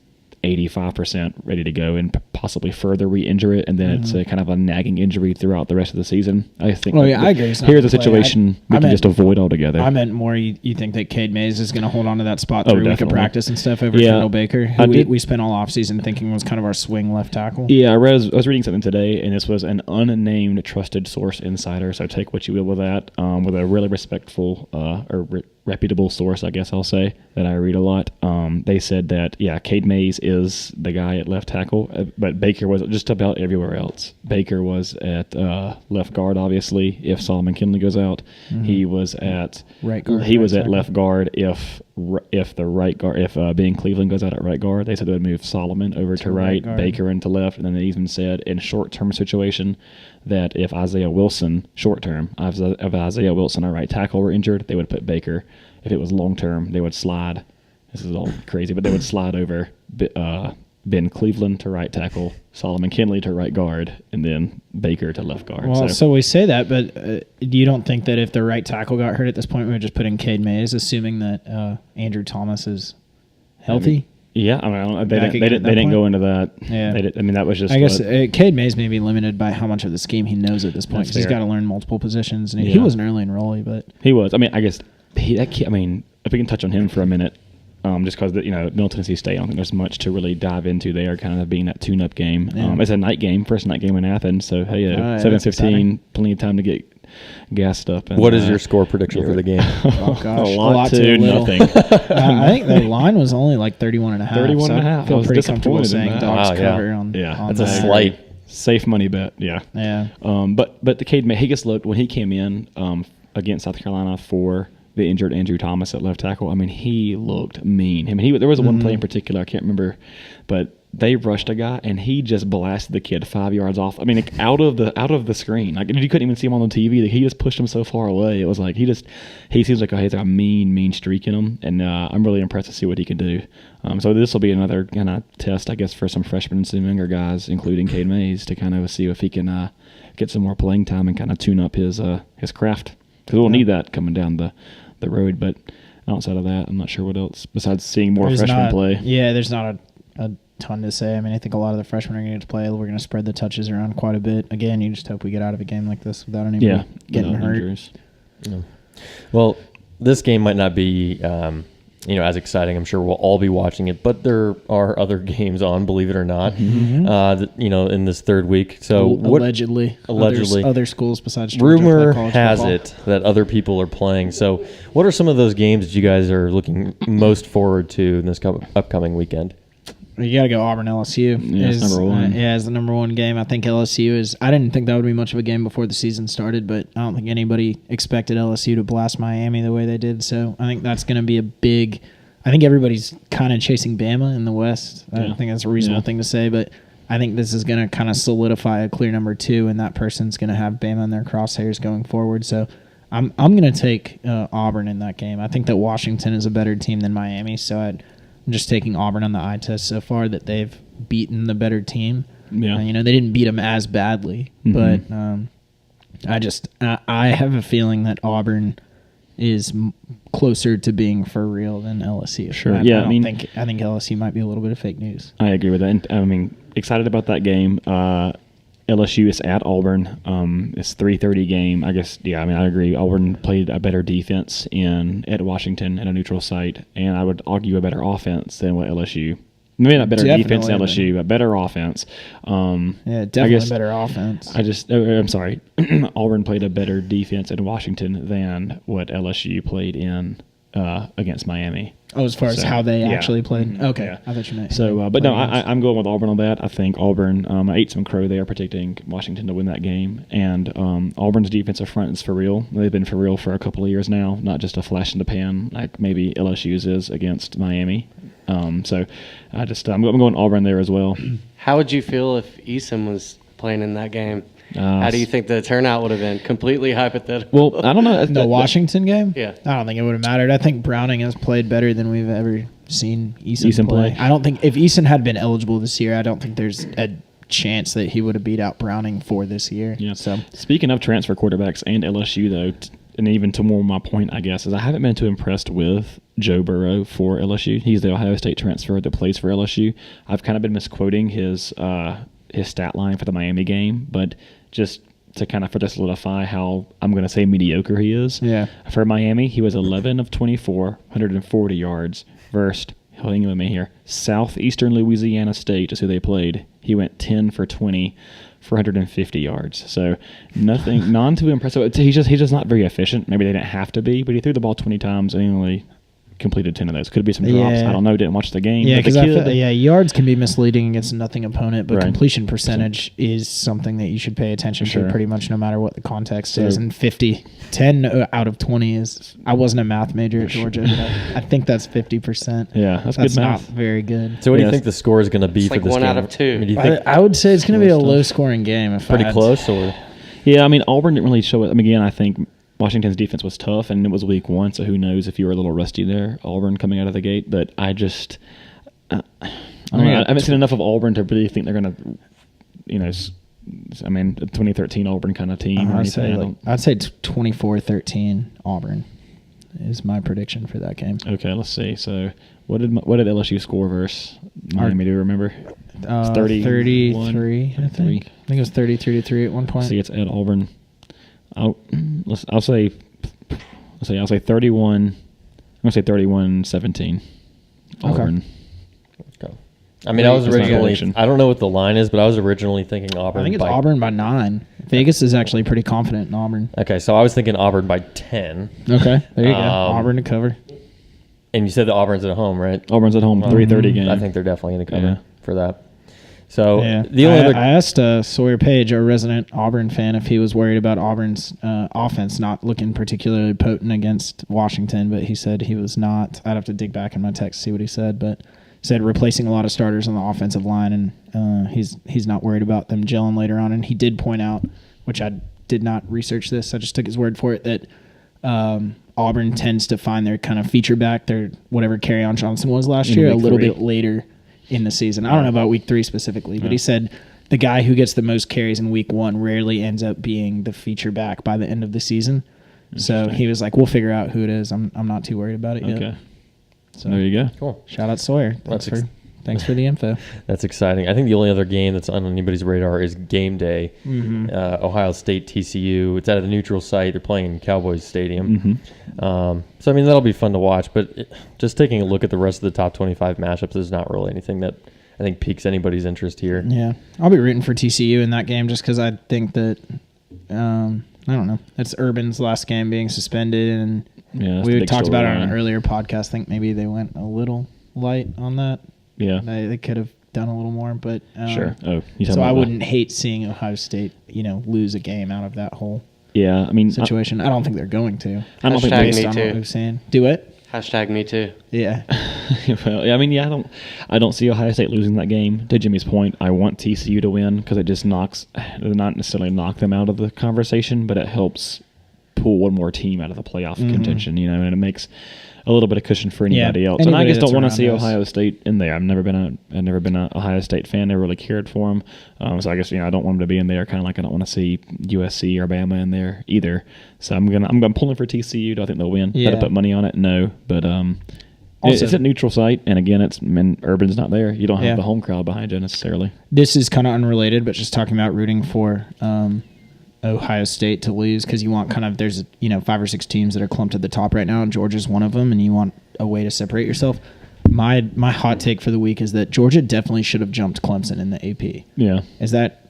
85% ready to go and possibly further re-injure it, and then it's a kind of a nagging injury throughout the rest of the season. I think. I agree. Here's a situation we can just avoid altogether. I meant more. You think that Cade Mays is going to hold on to that spot through a week of practice and stuff over Kendall Baker, who we spent all offseason thinking was kind of our swing left tackle. Yeah, I was reading something today, and this was an unnamed trusted source insider. So take what you will with that. With a really respectful reputable source, I guess I'll say, that I read a lot. They said that, Cade Mays is the guy at left tackle, but Baker was just about everywhere else. Baker was at left guard, obviously, if Solomon Kinley goes out. Mm-hmm. He was at right guard. He was at left guard if the right guard, if Ben Cleveland goes out at right guard. They said they would move Solomon over to right, Baker into left, and then they even said in short-term situation that if Isaiah Wilson, if Isaiah Wilson, our right tackle, were injured, they would put Baker. If it was long-term, they would slide. This is all crazy, but they would slide over Ben Cleveland to right tackle, Solomon Kinley to right guard, and then Baker to left guard. Well, so we say that, but you don't think that if the right tackle got hurt at this point, we would just put in Cade Mays, assuming that Andrew Thomas is healthy? Yeah, they didn't go into that. Yeah, that was just. I guess Cade Mays may be limited by how much of the scheme he knows at this point, because he's got to learn multiple positions, and he was an early enrollee, but he was. I guess if we can touch on him for a minute, just because Middle Tennessee State, I don't think there's much to really dive into there, kind of being that tune-up game. Yeah. It's a night game, first night game in Athens, so 7:15, plenty of time to get gassed up. And, what is your score prediction for the game? Oh gosh, a lot to nothing. I think the line was only like 31.5. 31.5. I feel pretty comfortable saying dogs cover on. That's a slight safe money bet. Yeah. But the Cade Mays, he gets looked when he came in against South Carolina for the injured Andrew Thomas at left tackle. He looked mean. There was one play in particular, I can't remember, but they rushed a guy and he just blasted the kid 5 yards off. I mean, like, out of the screen. Like, you couldn't even see him on the TV. Like, he just pushed him so far away. It was like he seems like he has a mean streak in him, and I'm really impressed to see what he can do. So this will be another kind of test, I guess, for some freshmen and some younger guys, including Cade Mays, to kind of see if he can get some more playing time and kind of tune up his craft, because we'll need that coming down the road. But outside of that, I'm not sure what else besides seeing more freshmen play. Yeah, there's not a ton to say. I mean, I think a lot of the freshmen are going to get to play. We're going to spread the touches around quite a bit. Again, you just hope we get out of a game like this without anybody getting hurt. Injuries. Yeah. Well, this game might not be as exciting. I'm sure we'll all be watching it, but there are other games on, believe it or not, in this third week. So allegedly, other schools besides Georgia rumor play has football. it that other people are playing. So what are some of those games that you guys are looking most forward to in this upcoming weekend? You got to go Auburn LSU. Yeah, it's number one. It's the number one game. I think LSU is. I didn't think that would be much of a game before the season started, but I don't think anybody expected LSU to blast Miami the way they did. So I think that's going to be a big. I think everybody's kind of chasing Bama in the West. I don't think that's a reasonable thing to say, but I think this is going to kind of solidify a clear number two, and that person's going to have Bama in their crosshairs going forward. So I'm going to take Auburn in that game. I think that Washington is a better team than Miami, so I'm just taking Auburn on the eye test so far that they've beaten the better team. Yeah. They didn't beat them as badly, but I have a feeling that Auburn is closer to being for real than LSU. Sure. I think LSU might be a little bit of fake news. I agree with that. And, I mean, excited about that game. LSU is at Auburn. It's 3:30 game. I guess. Yeah. I mean, I agree. Auburn played a better defense at Washington at a neutral site, and I would argue a better offense than what LSU. Maybe not better defense than LSU, but better offense. Definitely better offense. I'm sorry. Auburn played a better defense in Washington than what LSU played in against Miami. Oh, as far as how they actually played? Mm-hmm. Okay. Yeah. I thought you meant. So, but no, I'm going with Auburn on that. I think Auburn, I ate some crow there predicting Washington to win that game. And Auburn's defensive front is for real. They've been for real for a couple of years now, not just a flash in the pan like maybe LSU's is against Miami. So I'm going Auburn there as well. How would you feel if Eason was playing in that game? How do you think the turnout would have been? Completely hypothetical. Well, I don't know. The Washington game? Yeah. I don't think it would have mattered. I think Browning has played better than we've ever seen Eason play. I don't think if Eason had been eligible this year, I don't think there's a chance that he would have beat out Browning for this year. Yeah. So speaking of transfer quarterbacks and LSU, though, and even to more my point, I guess, is I haven't been too impressed with Joe Burrow for LSU. He's the Ohio State transfer that plays for LSU. I've kind of been misquoting his stat line for the Miami game, but just to kind of further solidify how I'm going to say mediocre he is. Yeah. For Miami, he was 11 of 24, 140 yards versus, holding with me here, Southeastern Louisiana State is who they played. He went 10 for 20 for 150 yards. So nothing, non too impressive. He's just not very efficient. Maybe they didn't have to be, but he threw the ball 20 times and he only completed 10 of those. Could be some drops. Yeah. I don't know. Didn't watch the game. Yeah, because yards can be misleading against a nothing opponent, but completion percentage is something that you should pay attention to pretty much no matter what the context is. And 10 out of 20 is. I wasn't a math major at Georgia, but I think that's 50%. Yeah, that's good math. Not very good. So what do you think the score is going to be it's for like this game? 1 out of 2. I mean, do you think I would say it's going to be a low-scoring game. pretty close, or? Yeah, I mean, Auburn didn't really show it. I mean, again, I think Washington's defense was tough, and it was week 1, so who knows if you were a little rusty there, Auburn coming out of the gate. But I just, I haven't seen enough of Auburn to really think they're going to, I mean, a 2013 Auburn kind of team or anything. I'd say 24-13 Auburn is my prediction for that game. Okay, let's see. So what did LSU score versus Miami? Do you remember? 33, I think. I think it was 33-3 at one point. See, it's at Auburn. I'll say 31. I'm gonna say 31-17. Auburn. Okay. I mean, I was originally. I don't know what the line is, but I was originally thinking Auburn. I think it's Auburn by 9. Vegas is actually pretty confident in Auburn. Okay, so I was thinking Auburn by 10. Okay, there you go. Auburn to cover. And you said the Auburn's at home, right? Auburn's at home. 3:30 game. I think they're definitely going to cover for that. So I asked Sawyer Page, our resident Auburn fan, if he was worried about Auburn's offense not looking particularly potent against Washington, but he said he was not. I'd have to dig back in my text to see what he said, but said replacing a lot of starters on the offensive line, and he's not worried about them gelling later on. And he did point out, which I did not research this, I just took his word for it, that Auburn tends to find their kind of feature back, their whatever Kerryon Johnson was last year, a little bit later in the season. I don't know about week 3 specifically, but he said the guy who gets the most carries in week 1 rarely ends up being the feature back by the end of the season. So he was like, we'll figure out who it is. I'm not too worried about it yet. Okay. So there you go. Cool. Shout out Sawyer. Thanks for the info. That's exciting. I think the only other game that's on anybody's radar is game day. Ohio State TCU. It's at a neutral site. They're playing in Cowboys Stadium. So I mean that'll be fun to watch. But just taking a look at the rest of the top 25 matchups, there's not really anything that I think piques anybody's interest here. Yeah, I'll be rooting for TCU in that game just because I think that I don't know. That's Urban's last game being suspended, and we talked about it on an earlier podcast. I think maybe they went a little light on that. Yeah, they could have done a little more, but sure. So I wouldn't hate seeing Ohio State, lose a game out of that whole situation. I don't think they're going to. I don't think based on what we've seen. Do it. Hashtag me too. Yeah. Well, I don't see Ohio State losing that game. To Jimmy's point, I want TCU to win because it just not necessarily knock them out of the conversation, but it helps pull one more team out of the playoff contention, and it makes a little bit of cushion for anybody else. And I just don't want to see Ohio State in there. I've never been an Ohio State fan. Never really cared for them. So I guess I don't want them to be in there. Kind of like I don't want to see USC or Bama in there either. So I'm pulling for TCU. Do I think they'll win? Yeah. Did I put money on it? No, but it's a neutral site, and again, Urban's not there. You don't have the home crowd behind you necessarily. This is kind of unrelated, but just talking about rooting for Ohio State to lose because you want there's 5 or 6 teams that are clumped at the top right now, and Georgia's one of them, and you want a way to separate yourself. My hot take for the week is that Georgia definitely should have jumped Clemson in the AP. Yeah, is that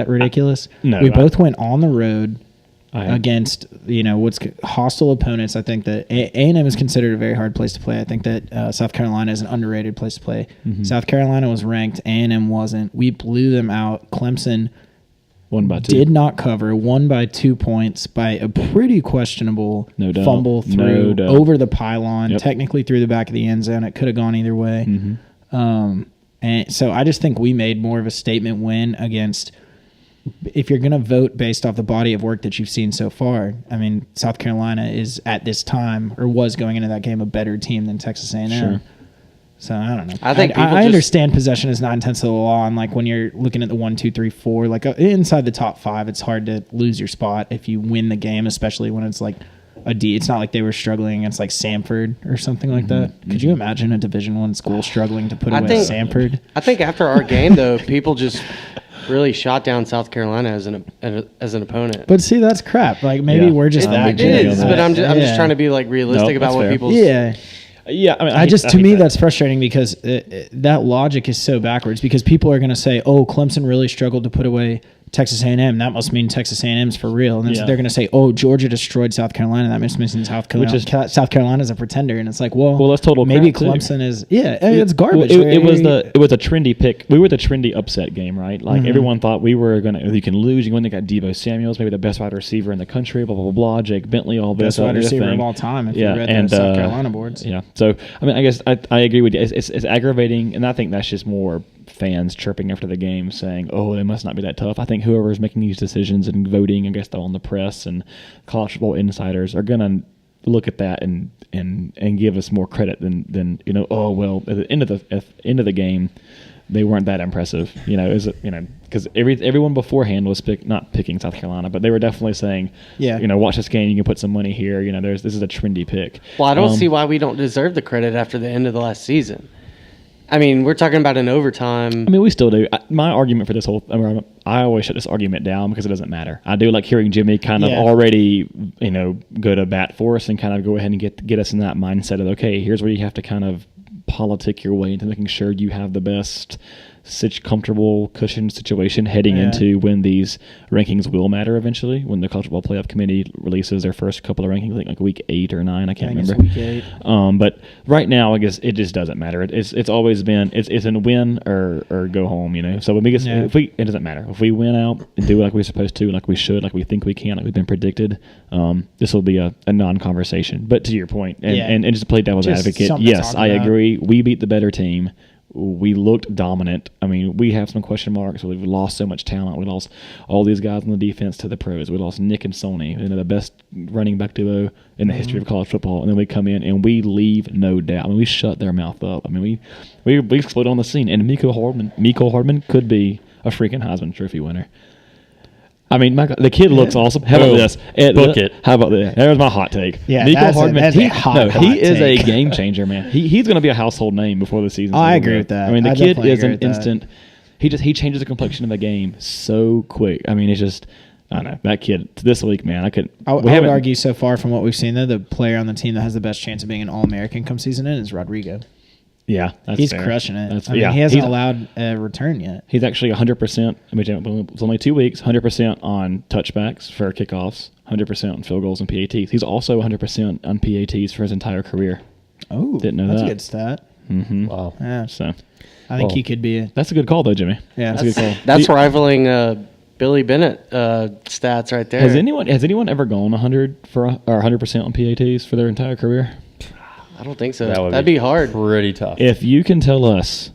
ridiculous? No, we both went on the road against what's hostile opponents. I think that A&M is considered a very hard place to play. I think that South Carolina is an underrated place to play. South Carolina was ranked, A&M wasn't. We blew them out. Clemson won by 2. Did not cover, won by 2 points by a pretty questionable fumble through over the pylon, technically through the back of the end zone. It could have gone either way. And so I just think we made more of a statement win against, if you're going to vote based off the body of work that you've seen so far, I mean, South Carolina is at this time, or was going into that game, a better team than Texas A&M. Sure. So I don't know. I understand possession is 9/10 of the law, and like when you're looking at the 1, 2, 3, 4, like inside the top 5, it's hard to lose your spot if you win the game, especially when it's like a D. It's not like they were struggling against like Samford or something like that. Could you imagine a Division I school struggling to put away Samford? I think after our game though, people just really shot down South Carolina as an opponent. But see, that's crap. Like maybe we're just that good. It is, but I'm just trying to be like realistic about what people's. Yeah, I mean, to me that's frustrating because that logic is so backwards. Because people are going to say, "Oh, Clemson really struggled to put away Texas A&M. That must mean Texas A&M's for real." And then they're going to say, "Oh, Georgia destroyed South Carolina. That must mean South Carolina's a pretender." And it's like, well, that's total. Maybe Clemson is. Yeah, it's garbage. It was a trendy pick. We were the trendy upset game, right? Like everyone thought we were gonna. You can lose. You win. They got Deebo Samuel's, maybe the best wide receiver in the country. Blah blah blah blah. Jake Bentley, all this. Best wide receiver of all time. If you read the South Carolina boards. Yeah. So I mean, I guess I agree with you. It's aggravating, and I think that's just more fans chirping after the game saying, "Oh, they must not be that tough." I think whoever is making these decisions and voting, I guess, on the press and college football insiders are gonna look at that and give us more credit than Oh well, at the end of the game, they weren't that impressive. Because everyone beforehand was not picking South Carolina, but they were definitely saying, watch this game, you can put some money here. This is a trendy pick. Well, I don't see why we don't deserve the credit after the end of the last season. I mean, we're talking about an overtime. I mean, we still do. My argument for this I always shut this argument down because it doesn't matter. I do like hearing Jimmy kind of already, go to bat for us and kind of go ahead and get us in that mindset of, okay, here's where you have to kind of politic your way into making sure you have the best such comfortable cushion situation heading into when these rankings will matter eventually, when the college football playoff committee releases their first couple of rankings, like week 8 or 9, I can't remember. Week 8. But right now, I guess it just doesn't matter. It's always been it's a win or go home, So if it doesn't matter if we win out and do it like we're supposed to, like we should, like we think we can, like we've been predicted. This will be a non-conversation. But to your point, and just to play devil's advocate, yes, I agree. We beat the better team. We looked dominant. I mean, we have some question marks. We've lost so much talent. We lost all these guys on the defense to the pros. We lost Nick and Sony, the best running back duo in the history of college football. And then we come in and we leave no doubt. I mean, we shut their mouth up. I mean, we explode on the scene. And Mecole Hardman could be a freaking Heisman Trophy winner. I mean, the kid looks awesome. How about this? Book it. How about that? There's my hot take. Yeah, Mecole Hardman. He is take. A game changer, man. He's going to be a household name before the season. I agree with that. I mean, the kid is an instant. He changes the complexion of the game so quick. I mean, it's just. I don't know, that kid this week, man. I would argue so far from what we've seen, though, the player on the team that has the best chance of being an All-American come season is Rodrigo. Yeah, he's fair. Crushing it. He hasn't allowed a return yet. He's actually 100%. I mean, it's only 2 weeks. 100% on touchbacks for kickoffs. 100% on field goals and PATs. He's also 100% on PATs for his entire career. Oh, didn't know that's that. a good stat. Mm-hmm. Wow. Yeah. So, I think he could be. That's a good call, though, Jimmy. Yeah, that's a good call. That's rivaling Billy Bennett stats right there. Has anyone ever gone 100 or 100% on PATs for their entire career? I don't think so. That'd be hard. Pretty tough. If you can tell us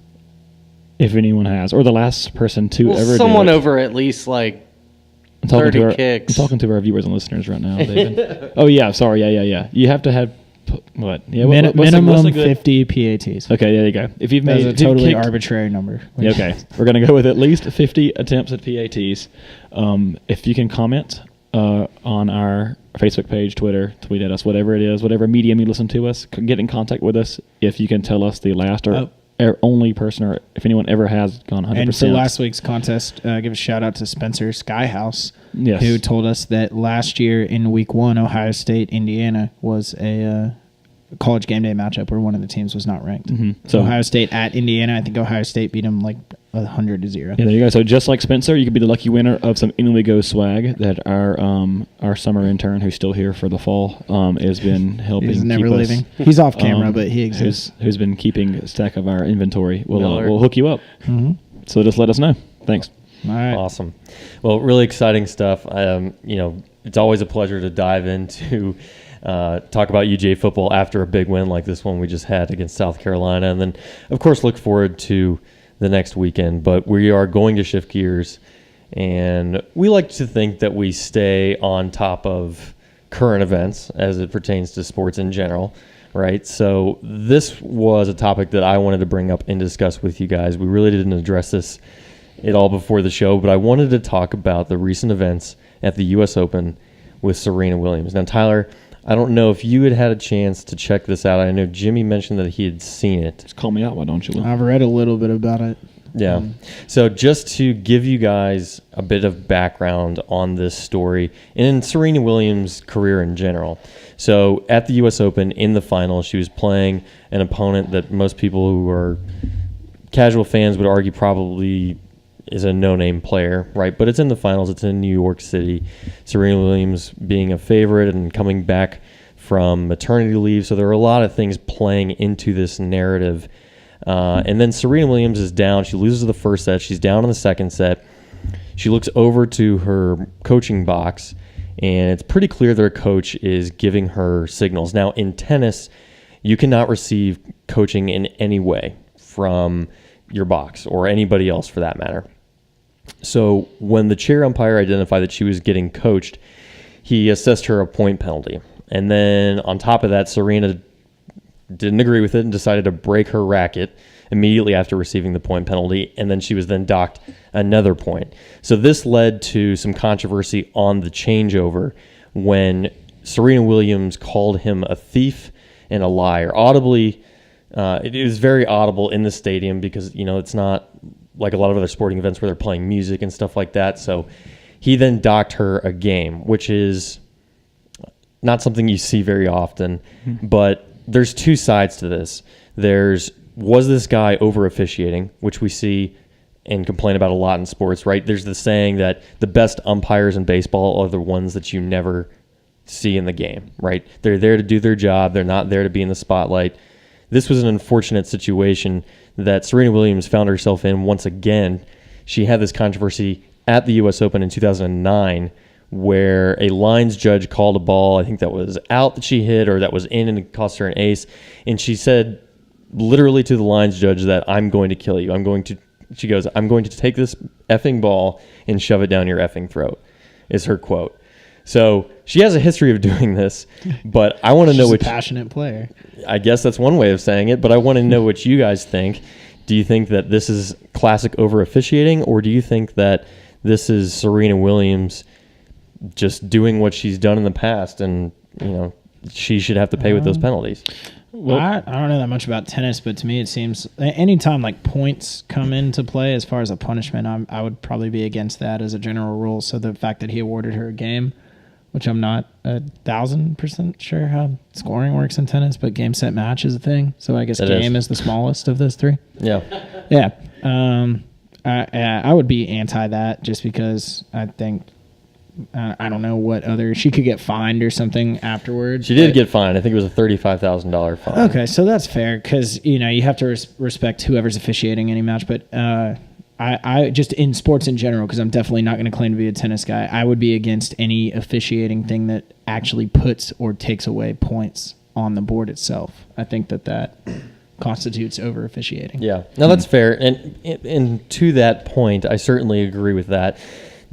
if anyone has, or the last person to ever someone do it, over at least like I'm talking 30 kicks. I'm talking to our viewers and listeners right now, David. Oh, yeah. Sorry. Yeah. You have to have what? Yeah, minimum 50 PATs. Okay, there you go. If you've made a totally arbitrary number. Okay, we're going to go with at least 50 attempts at PATs. If you can comment on our Facebook page, Twitter, tweet at us, whatever it is, whatever medium you listen to us, get in contact with us if you can tell us the last or only person, or if anyone ever has gone 100%. And for last week's contest, give a shout out to Spencer Skyhouse, who told us that last year in week 1, Ohio State, Indiana was a college game day matchup where one of the teams was not ranked. Mm-hmm. So Ohio State at Indiana, I think Ohio State beat them like 100-0. Yeah, there you go. So just like Spencer, you could be the lucky winner of some In We Go swag that our summer intern, who's still here for the fall, has been helping. He's never leaving. He's off camera, but he exists. Who's been keeping a stack of our inventory. We'll hook you up. Mm-hmm. So just let us know. Thanks. All right. Awesome. Well, really exciting stuff. It's always a pleasure to dive into talk about UGA football after a big win like this one we just had against South Carolina, and then of course look forward to the next weekend. But we are going to shift gears, and we like to think that we stay on top of current events as it pertains to sports in general, right? So this was a topic that I wanted to bring up and discuss with you guys. We really didn't address this at all before the show, but I wanted to talk about the recent events at the U.S. Open with Serena Willams. Now, Tyler, I don't know if you had a chance to check this out. I know Jimmy mentioned that he had seen it. Just call me out, why don't you? I've read a little bit about it. Yeah. So just to give you guys a bit of background on this story and Serena Willams' career in general. So at the U.S. Open in the final, she was playing an opponent that most people who are casual fans would argue probably is a no-name player, right? But it's in the finals. It's in New York City. Serena Willams being a favorite and coming back from maternity leave. So there are a lot of things playing into this narrative. And then Serena Willams is down. She loses the first set. She's down in the second set. She looks over to her coaching box, and it's pretty clear that her coach is giving her signals. Now, in tennis, you cannot receive coaching in any way from your box or anybody else for that matter. So when the chair umpire identified that she was getting coached, he assessed her a point penalty. And then on top of that, Serena didn't agree with it and decided to break her racket immediately after receiving the point penalty, and then she was then docked another point. So this led to some controversy on the changeover when Serena Willams called him a thief and a liar. Audibly, it was very audible in the stadium because, it's not like a lot of other sporting events where they're playing music and stuff like that. So he then docked her a game, which is not something you see very often. Mm-hmm. But there's two sides to this. Was this guy over officiating, which we see and complain about a lot in sports, right? There's the saying that the best umpires in baseball are the ones that you never see in the game, right? They're there to do their job. They're not there to be in the spotlight. This was an unfortunate situation that Serena Williams found herself in once again. She had this controversy at the U.S. Open in 2009 where a lines judge called a ball, I think that was out that she hit or that was in and it cost her an ace. And she said literally to the lines judge that I'm going to kill you. I'm going to take this effing ball and shove it down your effing throat, is her quote. So she has a history of doing this, but I want to know She's a passionate player. I guess that's one way of saying it, but I want to know what you guys think. Do you think that this is classic over officiating, or do you think that this is Serena Williams just doing what she's done in the past and, she should have to pay with those penalties? Well, I don't know that much about tennis, but to me it seems anytime like points come into play as far as a punishment, I would probably be against that as a general rule. So the fact that he awarded her a game, which I'm not 1,000% sure how scoring works in tennis, but game, set, match is a thing. So I guess game is the smallest of those three. Yeah. Yeah. I would be anti that just because I think I don't know what other she could get fined or something afterwards. She did get fined. I think it was a $35,000 fine. Okay, so that's fair because you have to respect whoever's officiating any match. But I just in sports in general, because I'm definitely not going to claim to be a tennis guy, I would be against any officiating thing that actually puts or takes away points on the board itself. I think that constitutes over officiating. Yeah, no, that's fair. And to that point, I certainly agree with that.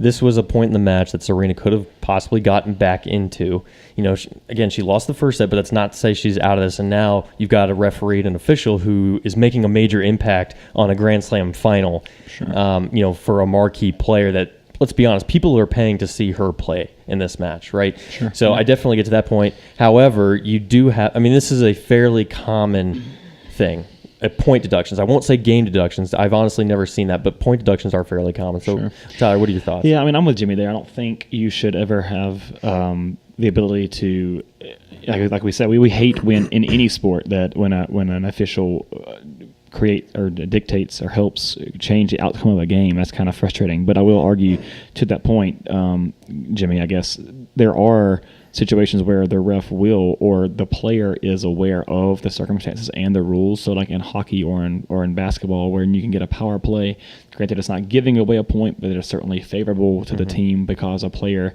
This was a point in the match that Serena could have possibly gotten back into. She lost the first set, but that's not to say she's out of this. And now you've got a referee and an official who is making a major impact on a Grand Slam final. Sure. For a marquee player that, let's be honest, people are paying to see her play in this match, right? Sure. So I definitely get to that point. However, you do have, this is a fairly common thing. Point deductions. I won't say game deductions. I've honestly never seen that, but point deductions are fairly common. So, sure. Tyler, what are your thoughts? Yeah, I'm with Jimmy there. I don't think you should ever have the ability to, like we said, we hate when in any sport that when an official create or dictates or helps change the outcome of a game. That's kind of frustrating. But I will argue to that point, Jimmy, I guess there are situations where the ref will or the player is aware of the circumstances and the rules. So like in hockey or in basketball where you can get a power play. Granted, it's not giving away a point, but it is certainly favorable to the team because a player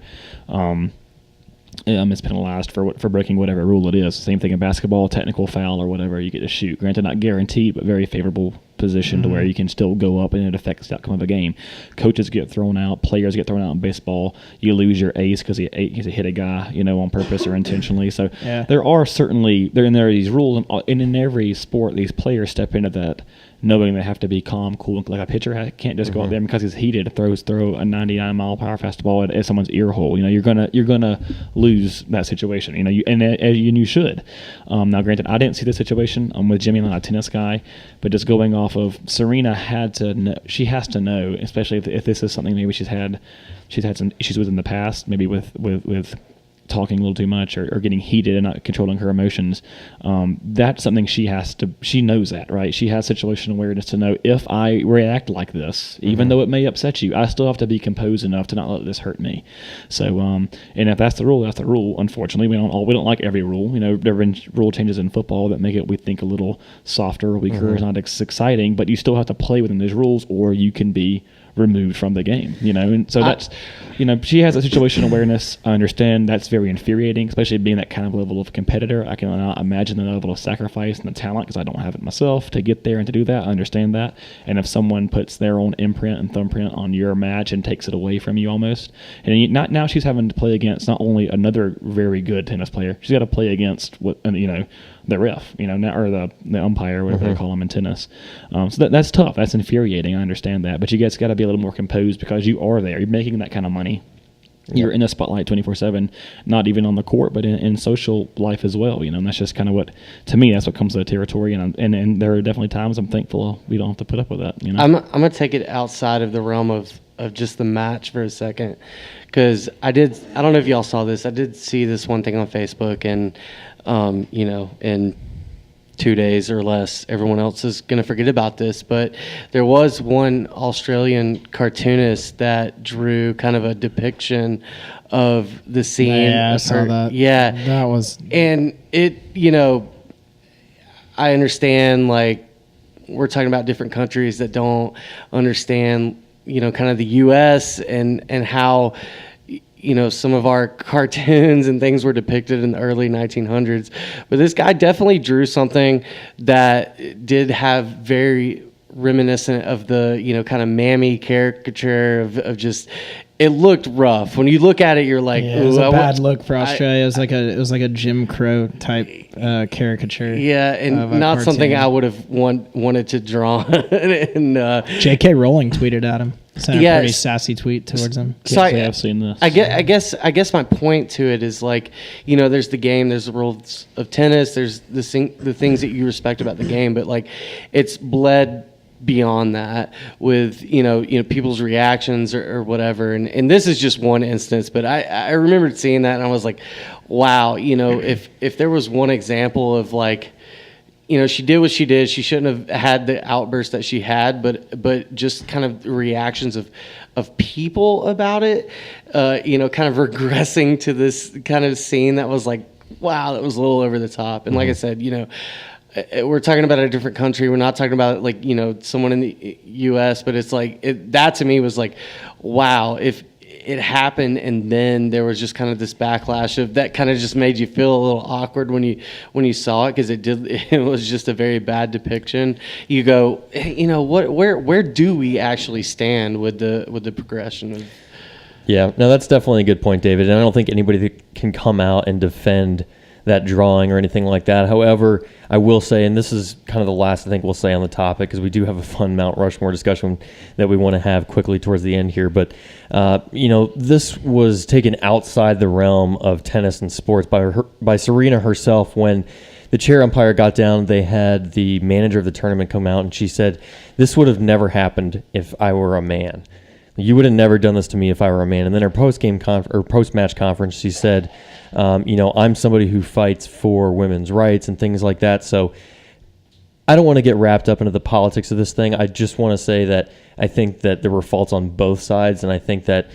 is penalized for breaking whatever rule it is. Same thing in basketball, technical foul or whatever, you get to shoot. Granted, not guaranteed, but very favorable position to where you can still go up and it affects the outcome of a game. Coaches get thrown out, players get thrown out in baseball. You lose your ace because he hit a guy, on purpose or intentionally. So there are certainly there are these rules, and in every sport, these players step into that knowing they have to be calm, cool. Like a pitcher can't just go out there because he's heated, throw a 99-mile-per-hour fastball at someone's ear hole. You're gonna lose that situation. And you should. Now, granted, I didn't see the situation. I'm with Jimmy, I'm not a tennis guy, but just going off of Serena had to know. She has to know, especially if this is something maybe she's had some issues with in the past, maybe with talking a little too much or getting heated and not controlling her emotions. That's something she knows that, right? She has situational awareness to know if I react like this, even though it may upset you, I still have to be composed enough to not let this hurt me. So, and if that's the rule, that's the rule. Unfortunately, we don't like every rule. There have been rule changes in football that make it, we think, a little softer, weaker, not as exciting, but you still have to play within those rules or you can be removed from the game, and so that's, she has a situational awareness. I understand that's very infuriating, especially being that kind of level of competitor. I cannot imagine the level of sacrifice and the talent because I don't have it myself to get there and to do that. I understand that. And if someone puts their own imprint and thumbprint on your match and takes it away from you almost, and now she's having to play against not only another very good tennis player, she's got to play against the ref, or the umpire, whatever they call them in tennis. So that's tough. That's infuriating. I understand that. But you guys got to be a little more composed because you are there. You're making that kind of money. Yep. You're in the spotlight 24/7, not even on the court, but in social life as well. And that's just kind of to me, that's what comes to the territory. And there are definitely times I'm thankful we don't have to put up with that. I'm going to take it outside of the realm of just the match for a second, because I don't know if y'all saw this. I did see this one thing on Facebook, and and 2 days or less, everyone else is going to forget about this. But there was one Australian cartoonist that drew kind of a depiction of the scene. Yeah, I saw that. Yeah. That was... And it, I understand, like, we're talking about different countries that don't understand, kind of the U.S. and how, some of our cartoons and things were depicted in the early 1900s. But this guy definitely drew something that did have very reminiscent of the, kind of mammy caricature of just... It looked rough. When you look at it, you're like, it was a bad look for Australia. It was like a Jim Crow type caricature. Yeah, and not something I would have wanted to draw. And J.K. Rowling tweeted at him. Sent a pretty sassy tweet towards him. So I've seen this. I guess my point to it is, like, there's the game, there's the rules of tennis, there's the things that you respect about the game, but like it's bled beyond that with people's reactions or whatever, and this is just one instance, but I remembered seeing that and I was like, wow, if there was one example of, like, she did what she did, she shouldn't have had the outburst that she had, but just kind of the reactions of people about it, kind of regressing to this kind of scene that was like, wow, that was a little over the top. And like I said, we're talking about a different country. We're not talking about, like, someone in the U.S., but it's like that to me was like, wow, if it happened and then there was just kind of this backlash of that, kind of just made you feel a little awkward when you saw it, because it was just a very bad depiction. You go, where do we actually stand with the progression of... Yeah, no, that's definitely a good point, David. And I don't think anybody can come out and defend that drawing or anything like that. However, I will say, and this is kind of the last I think we'll say on the topic, because we do have a fun Mount Rushmore discussion that we want to have quickly towards the end here. But, this was taken outside the realm of tennis and sports by Serena herself. When the chair umpire got down, they had the manager of the tournament come out, and she said, "This would have never happened if I were a man. You would have never done this to me if I were a man." And then her post-match conference, she said, I'm somebody who fights for women's rights and things like that. So I don't want to get wrapped up into the politics of this thing. I just want to say that I think that there were faults on both sides, and I think that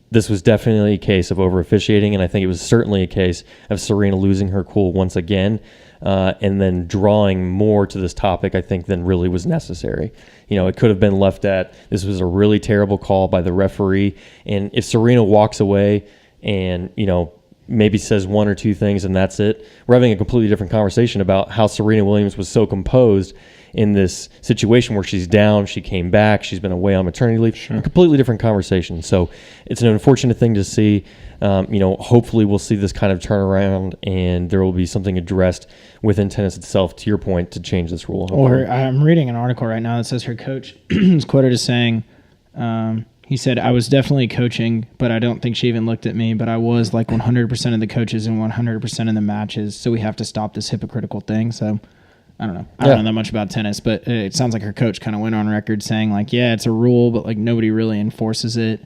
this was definitely a case of over-officiating, and I think it was certainly a case of Serena losing her cool once again, and then drawing more to this topic, I think, than really was necessary. It could have been left at, this was a really terrible call by the referee, and if Serena walks away and, maybe says one or two things and that's it, we're having a completely different conversation about how Serena Williams was so composed in this situation where she's down, she came back, she's been away on maternity leave. Sure. A completely different conversation. So it's an unfortunate thing to see. Hopefully we'll see this kind of turnaround and there will be something addressed within tennis itself, to your point, to change this rule. Or I'm reading an article right now that says her coach is quoted as saying, he said, "I was definitely coaching, but I don't think she even looked at me, but I was like 100% of the coaches and 100% of the matches, so we have to stop this hypocritical thing." So I don't know. I don't know that much about tennis, but it sounds like her coach kind of went on record saying, like, yeah, it's a rule, but like nobody really enforces it.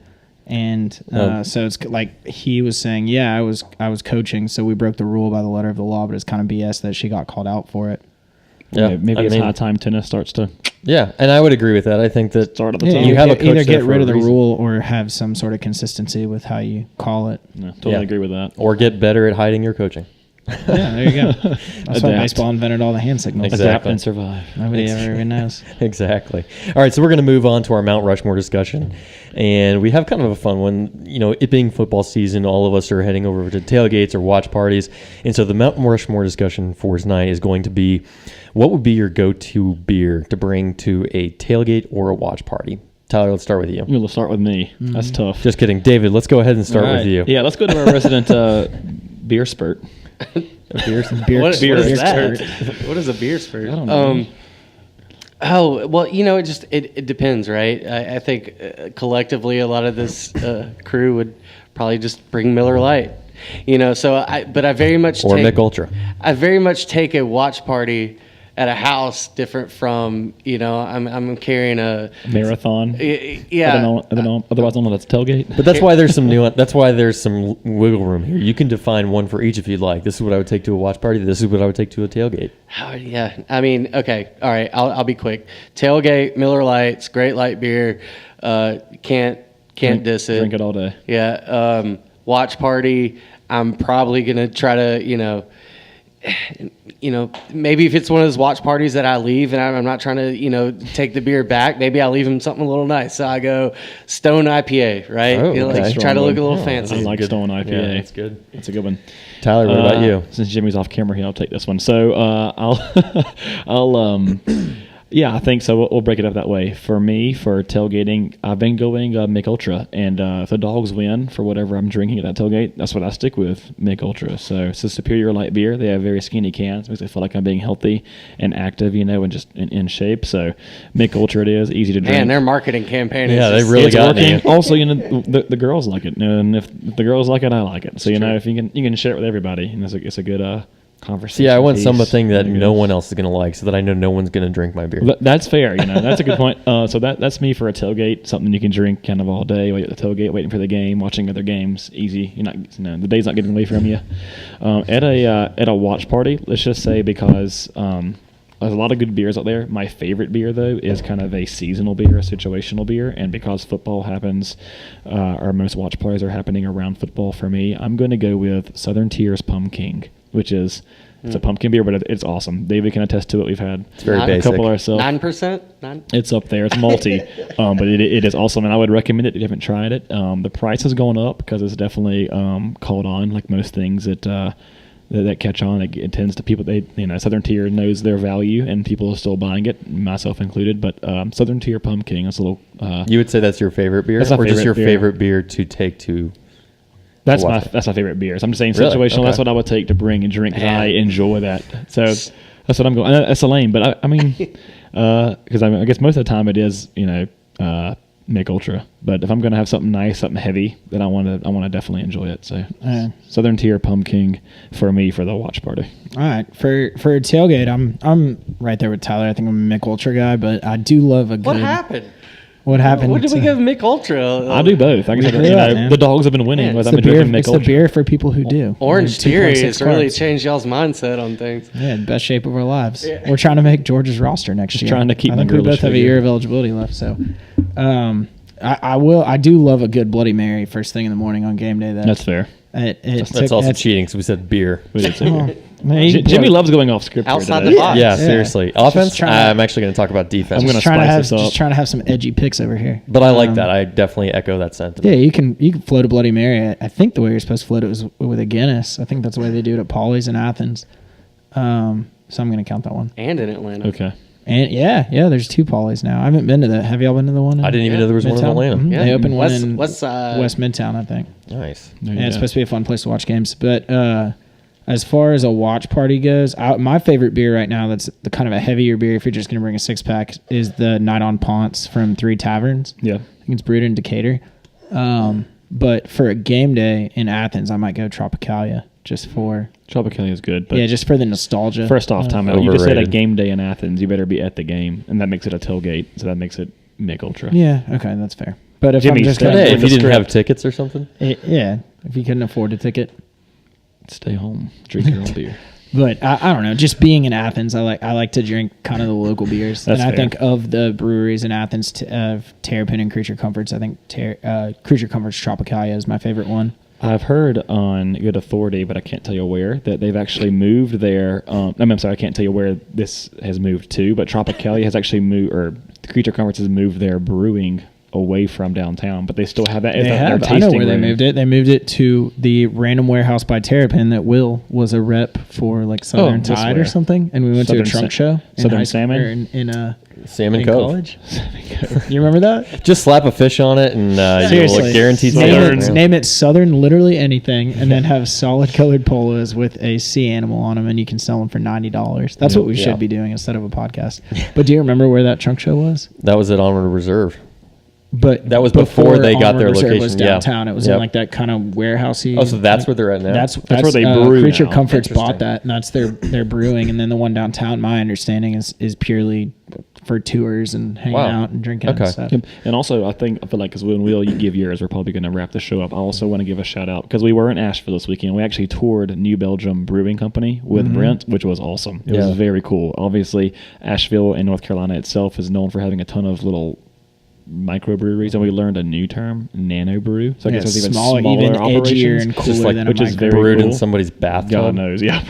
And so it's like he was saying, yeah, I was coaching, so we broke the rule by the letter of the law, but it's kind of BS that she got called out for it. Yeah, maybe it's high time tennis starts to... Yeah, and I would agree with that. I think that start at the top. You have a coach either get rid of the rule or have some sort of consistency with how you call it. Yeah, totally agree with that. Or get better at hiding your coaching. Yeah, there you go. That's why baseball invented all the hand signals. Exactly. Adapt and survive. Nobody ever even knows. Exactly. All right, so we're going to move on to our Mount Rushmore discussion. And we have kind of a fun one. It being football season, all of us are heading over to tailgates or watch parties. And so the Mount Rushmore discussion for tonight is going to be, what would be your go-to beer to bring to a tailgate or a watch party? Tyler, let's start with you. You'll start with me. Mm-hmm. That's tough. Just kidding. David, let's go ahead and start with you. Yeah, let's go to our resident beer spurt. What is that? What is a beer spurt? I don't know. It depends, right? I think collectively a lot of this crew would probably just bring Miller Lite, I very much Mick Ultra. I very much take a watch party at a house different from, I'm carrying a marathon. Yeah. Otherwise known as tailgate. But that's why there's some nuance. That's why there's some wiggle room here. You can define one for each if you'd like. This is what I would take to a watch party. This is what I would take to a tailgate. Oh, yeah. I mean, okay. All right. I'll be quick. Tailgate, Miller Lights, great light beer. Can't diss it. Drink it all day. Yeah. Watch party. I'm probably going to try to, maybe if it's one of those watch parties that I leave and I'm not trying to, take the beer back, maybe I'll leave them something a little nice. So I go Stone IPA, right? Oh, okay. Try to look a little fancy. I like Stone IPA. Yeah, that's good. It's a good one. Tyler, what about you? Since Jimmy's off camera here, I'll take this one. So yeah, I think so. We'll break it up that way. For me, for tailgating, I've been going Mick Ultra, and if the dogs win for whatever I'm drinking at that tailgate, that's what I stick with, Mick Ultra. So it's a superior light beer. They have very skinny cans, makes me feel like I'm being healthy and active, and just in shape. So Mick Ultra it is, easy to drink. Man, their marketing campaign is they really got working. Also, the girls like it, and if the girls like it, I like it. So if you can share it with everybody, and it's a good conversation. Yeah, I want something that no one else is going to like, so that I know no one's going to drink my beer. That's fair. That's a good point. So that's me for a tailgate. Something you can drink kind of all day. Wait at the tailgate, waiting for the game, watching other games. Easy. You're not. The day's not getting away from you. At a watch party, let's just say, because there's a lot of good beers out there. My favorite beer, though, is kind of a seasonal beer, a situational beer. And because football happens, or most watch parties are happening around football for me, I'm going to go with Southern Tier's Pumpkin, which is it's a pumpkin beer, but it's awesome. David can attest to it. We've had it's very a couple ourselves. 9%? It's up there. It's malty, but it is awesome, and I would recommend it if you haven't tried it. The price has gone up because it's definitely caught on, like most things that catch on. It tends to people. Southern Tier knows their value, and people are still buying it, myself included. But Southern Tier Pumpkin, that's a little. You would say that's your favorite beer, or just your favorite beer to take to? That's my favorite beer. So I'm just saying situational. Really? Okay. That's what I would take to bring and drink because I enjoy that. So that's what I'm going. That's a lame, but I mean, because I guess most of the time it is Mick Ultra. But if I'm going to have something nice, something heavy, then I want to definitely enjoy it. So Southern Tier Pumpkin for me for the watch party. All right, for a tailgate, I'm right there with Tyler. I think I'm a Mick Ultra guy, but I do love a good. What happened? What happened? What did we give Mick Ultra? I do both. I guess the dogs have been winning. Yeah, it's I've been drinking Mick It's Ultra. the beer for people who do. Orange Theory has really carbs. changed y'all's mindset on things. Yeah, best shape of our lives. Yeah. We're trying to make George's roster next year. Trying to keep. I think we both have a year of eligibility left. So, I do love a good Bloody Mary first thing in the morning on game day. That's fair. That's also cheating. So we said beer. We did say beer. Jimmy loves going off script outside here the box. Yeah, seriously. Offense. I'm actually going to talk about defense. I'm going to spice this up. Just trying to have some edgy picks over here. But I like that. I definitely echo that sentiment. Yeah, you can float a Bloody Mary. I think the way you're supposed to float it was with a Guinness. I think that's the way they do it at Paulie's in Athens. So I'm going to count that one. And in Atlanta. Okay. And yeah, there's 2 Paulie's now. I haven't been to that. Have y'all been to the one? I didn't even know there was one in Atlanta. Mm-hmm. Yeah. They opened one in West Midtown, I think. Nice. Yeah, it's supposed to be a fun place to watch games. But as far as a watch party goes, my favorite beer right now that's the kind of a heavier beer if you're just going to bring a 6-pack is the Night on Ponce from 3 Taverns. Yeah. I think it's brewed in Decatur. But for a game day in Athens, I might go Tropicalia just for... Tropicalia is good. But just for the nostalgia. First off, time out. You just said a Overrated. game day in Athens. You better be at the game, and that makes it a tailgate, so that makes it Mick Ultra. Yeah, okay, that's fair. But if Jimmy, I'm just stay going Hey, with if the you didn't script. have tickets or something. if you couldn't afford a ticket. Stay home. Drink your own beer. But I don't know. Just being in Athens, I like to drink kind of the local beers. That's and I fair. think of the breweries in Athens, Terrapin and Creature Comforts. I think Creature Comforts Tropicalia is my favorite one. I've heard on good authority, but I can't tell you where, that they've actually moved their... I'm sorry, I can't tell you where this has moved to, but Tropicalia has actually moved, or Creature Comforts has moved their brewing away from downtown, but they still have that as their tasting I know where room. they moved it. They moved it to the random warehouse by Terrapin that Will was a rep for, like Southern this Tide where? or something. And we went to a Southern trunk show. in Southern high school- Salmon? or in Salmon in Cove. college. You remember that? Just slap a fish on it and you'll Seriously. look guaranteed Name Southern. name it Southern, literally anything, and then have solid colored polos with a sea animal on them, and you can sell them for $90. That's what we should be doing instead of a podcast. But do you remember where that trunk show was? That was at Honor Reserve. But that was before they got their Reserve location. was downtown. It was in like that kind of warehousey. Oh, so that's where they're at now. That's where they brew Creature now. Comforts bought that, and that's their brewing. And then the one downtown, my understanding is purely for tours and hanging out and drinking and stuff. And also, I feel like because when you give yours, we're probably going to wrap the show up. I also want to give a shout out because we were in Asheville this weekend. We actually toured New Belgium Brewing Company with Brent, which was awesome. It was very cool. Obviously, Asheville and North Carolina itself is known for having a ton of little microbreweries, and we learned a new term, nano brew. So I guess it's even smaller even operations, edgier and cooler than which a is very brewed cool. in somebody's bathtub. God knows, yeah.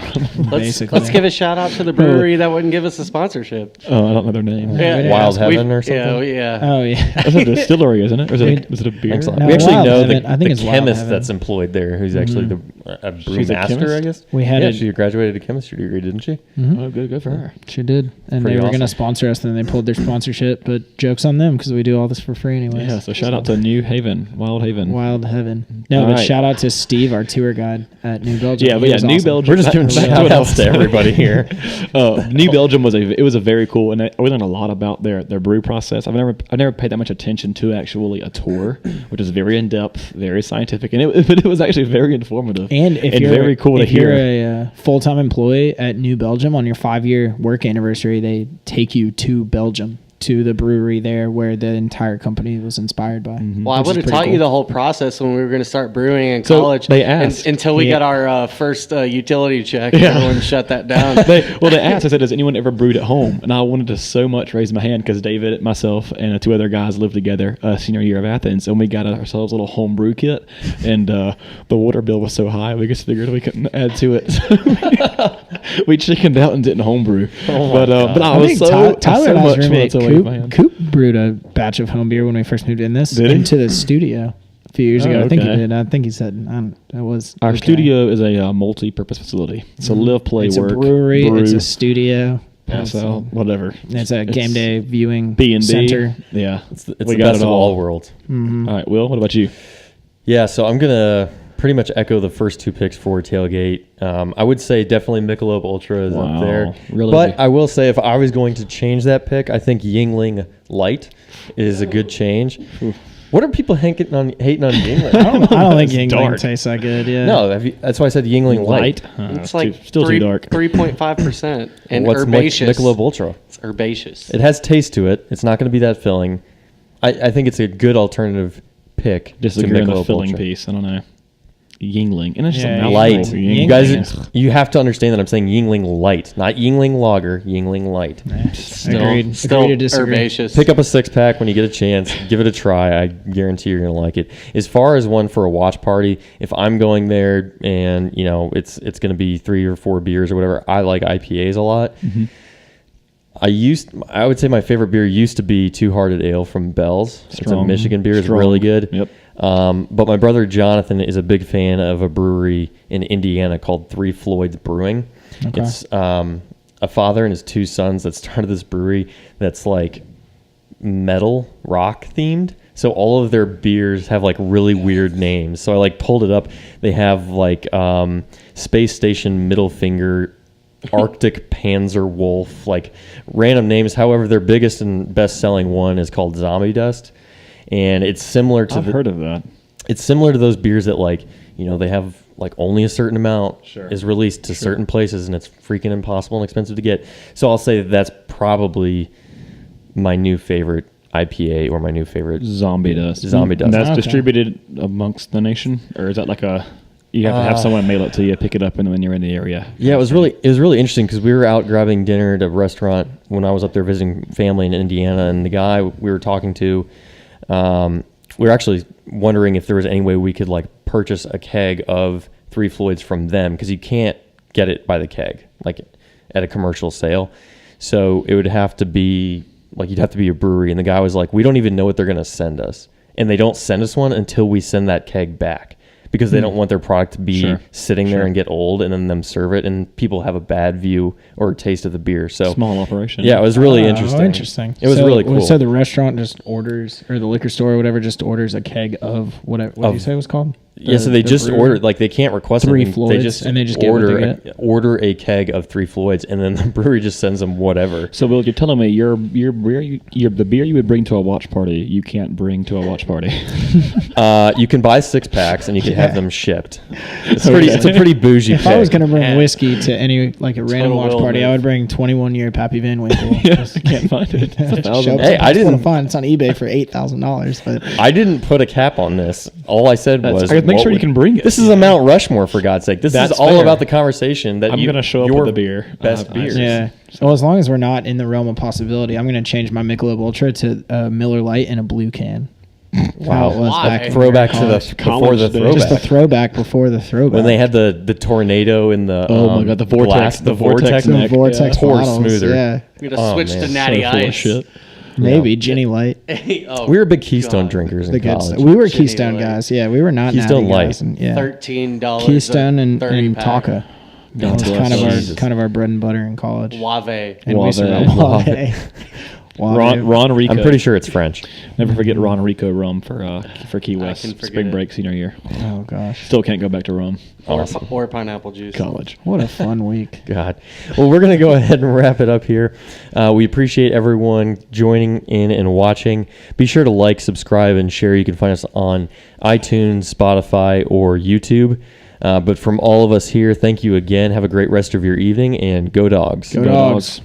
Let's give a shout out to the brewery that wouldn't give us a sponsorship. Oh, I don't know their name. Wild Heaven or something. Yeah. Oh yeah. That's a distillery, isn't it? Or is it a beer? No, we actually Wild know Heaven. I think the it's Wild chemist Heaven. that's employed there, who's actually a brew She's a master, chemist? I guess. We had she graduated a chemistry degree, didn't she? Oh, good for her. She did, and Pretty they were going to awesome. sponsor us. Then they pulled their sponsorship, but jokes on them because we do all this for free anyways. Yeah, so shout out to New Haven, Wild Haven. Wild Heaven. No, All but right. shout out to Steve, our tour guide at New Belgium. Yeah, but He yeah, was New awesome. Belgium. We're just giving shout outs to everybody here. New Belgium was a very cool, and we learned a lot about their brew process. I've never paid that much attention to actually a tour, which is very in depth, very scientific, and it was actually very informative And if you're very cool to hear. You're a full-time employee at New Belgium on your 5-year work anniversary, they take you to Belgium, to the brewery there where the entire company was inspired by. Well, I would have taught you the whole process when we were going to start brewing in So college. they asked. Until we got our first utility check. Yeah. Everyone shut that down. They asked. I said, "Has anyone ever brewed at home?" And I wanted to so much raise my hand because David, myself, and 2 other guys lived together senior year of Athens, and we got ourselves a little home brew kit. And the water bill was so high, we just figured we couldn't add to it. We chickened out and didn't home brew. But I was think so Tyler so and I's much roommate wanted to wave my hand. Coop brewed a batch of home beer when we first moved in into the studio a few years ago. I think he okay. did. I think he said that was Our okay. studio is a multi-purpose facility. It's a live, play, It's work, a brewery. brew, It's a studio. pass out, whatever. It's a game day viewing B&B. center. Yeah, It's we the got best it of all. all worlds. All right, Will, what about you? Yeah, so I'm gonna pretty much echo the first 2 picks for tailgate. I would say definitely Michelob Ultra is up there. Really? But I will say if I was going to change that pick, I think Yingling Light is a good change. What are people hating on Yingling? I don't think It's Yingling dark. tastes that good. Yeah. No, that's why I said Yingling Light. It's like still too dark. 3.5%. And What's herbaceous. Michelob Ultra? It's herbaceous. It has taste to it. It's not going to be that filling. I think it's a good alternative pick. Disagree on the Michelob filling Ultra. piece. I don't know. Yingling. And it's just Yeah, a mouthful. Light. Yingling. You guys, you have to understand that I'm saying Yingling Light, not Yingling Lager, Yingling Light. Agreed. Still Agree to disagree. herbaceous. Pick up a 6-pack when you get a chance. Give it a try. I guarantee you're going to like it. As far as one for a watch party, if I'm going there and, it's going to be 3 or 4 beers or whatever, I like IPAs a lot. Mm-hmm. I would say my favorite beer used to be Two Hearted Ale from Bell's. It's a Strong. Michigan beer. It's Strong. really good. Yep. But my brother Jonathan is a big fan of a brewery in Indiana called Three Floyds Brewing. Okay. It's a father and his 2 sons that started this brewery that's like metal rock themed. So all of their beers have like really weird names. So I like pulled it up. They have like Space Station Middle Finger, Arctic Panzer Wolf, like random names. However, their biggest and best selling one is called Zombie Dust. And it's similar to I've heard of that. It's similar to those beers that like, they have like only a certain amount is released to certain places and it's freaking impossible and expensive to get. So I'll say that's probably my new favorite IPA or my new favorite Zombie Dust. Zombie Dust. And that's Okay. distributed amongst the nation? Or is that like you have to have someone mail it to you, pick it up when you're in the area? Yeah, it was really interesting because we were out grabbing dinner at a restaurant when I was up there visiting family in Indiana, and the guy we were talking to, we were actually wondering if there was any way we could like purchase a keg of Three Floyds from them because you can't get it by the keg like at a commercial sale. So it would have to be like you'd have to be a brewery, and the guy was like, "We don't even know what they're going to send us, and they don't send us one until we send that keg back." Because they don't want their product to be sitting there and get old and then them serve it and people have a bad view or taste of the beer. So Small operation. Yeah, it was really interesting. Oh, interesting. It was really cool. So the restaurant just orders, or the liquor store or whatever, just orders a keg of whatever. What did you say it was called? Yeah, so they just order, like they can't request 3 anything. Floyds, They just and they just get what they get. order a keg of 3 Floyds, and then the brewery just sends them whatever. So, Will, you're telling me the beer you would bring to a watch party, you can't bring to a watch party? You can buy 6-packs and you can have them shipped. It's a pretty bougie. If I was going to bring whiskey to any like a random watch party, I would bring 21-year Pappy Van Winkle. Yes, can't find it. Hey, I didn't find it's on eBay for $8,000, but I didn't put a cap on this. All I said was make sure you can bring it. This is a Mount Rushmore, for God's sake. This That's is all fair. about the conversation that I'm going to show up with the beer. Best beers. yeah. Well, as long as we're not in the realm of possibility, I'm going to change my Michelob Ultra to Miller Lite in a blue can. Wow. How it was back in Throwback to college. the before the days. throwback. Just the throwback before the throwback. When they had the tornado in the Oh my God, the vortex- glass, the vortex the neck. vortex Pour bottles, smoother. yeah. We're gonna switch to Natty So full of Ice. shit. Maybe Ginny Light. Oh, We were big Keystone God. drinkers The in good college. stuff. We were Ginny Keystone Light. guys. Yeah, we were not Keystone Natty Light. guys. And, yeah. $13. Keystone and 30 pack. Taka. That was Jesus. kind of our bread and butter in college. Wave. And we Wave. survived. Ron Rico. I'm pretty sure it's French. Never forget Ron Rico rum for Key West. can forget Spring it. break senior year. Oh gosh. Still can't go back to rum. Awesome. Or pineapple juice. College. What a fun week. God. Well, we're going to go ahead and wrap it up here. We appreciate everyone joining in and watching. Be sure to like, subscribe, and share. You can find us on iTunes, Spotify, or YouTube. But from all of us here, thank you again. Have a great rest of your evening, and go Dogs. Go Dogs.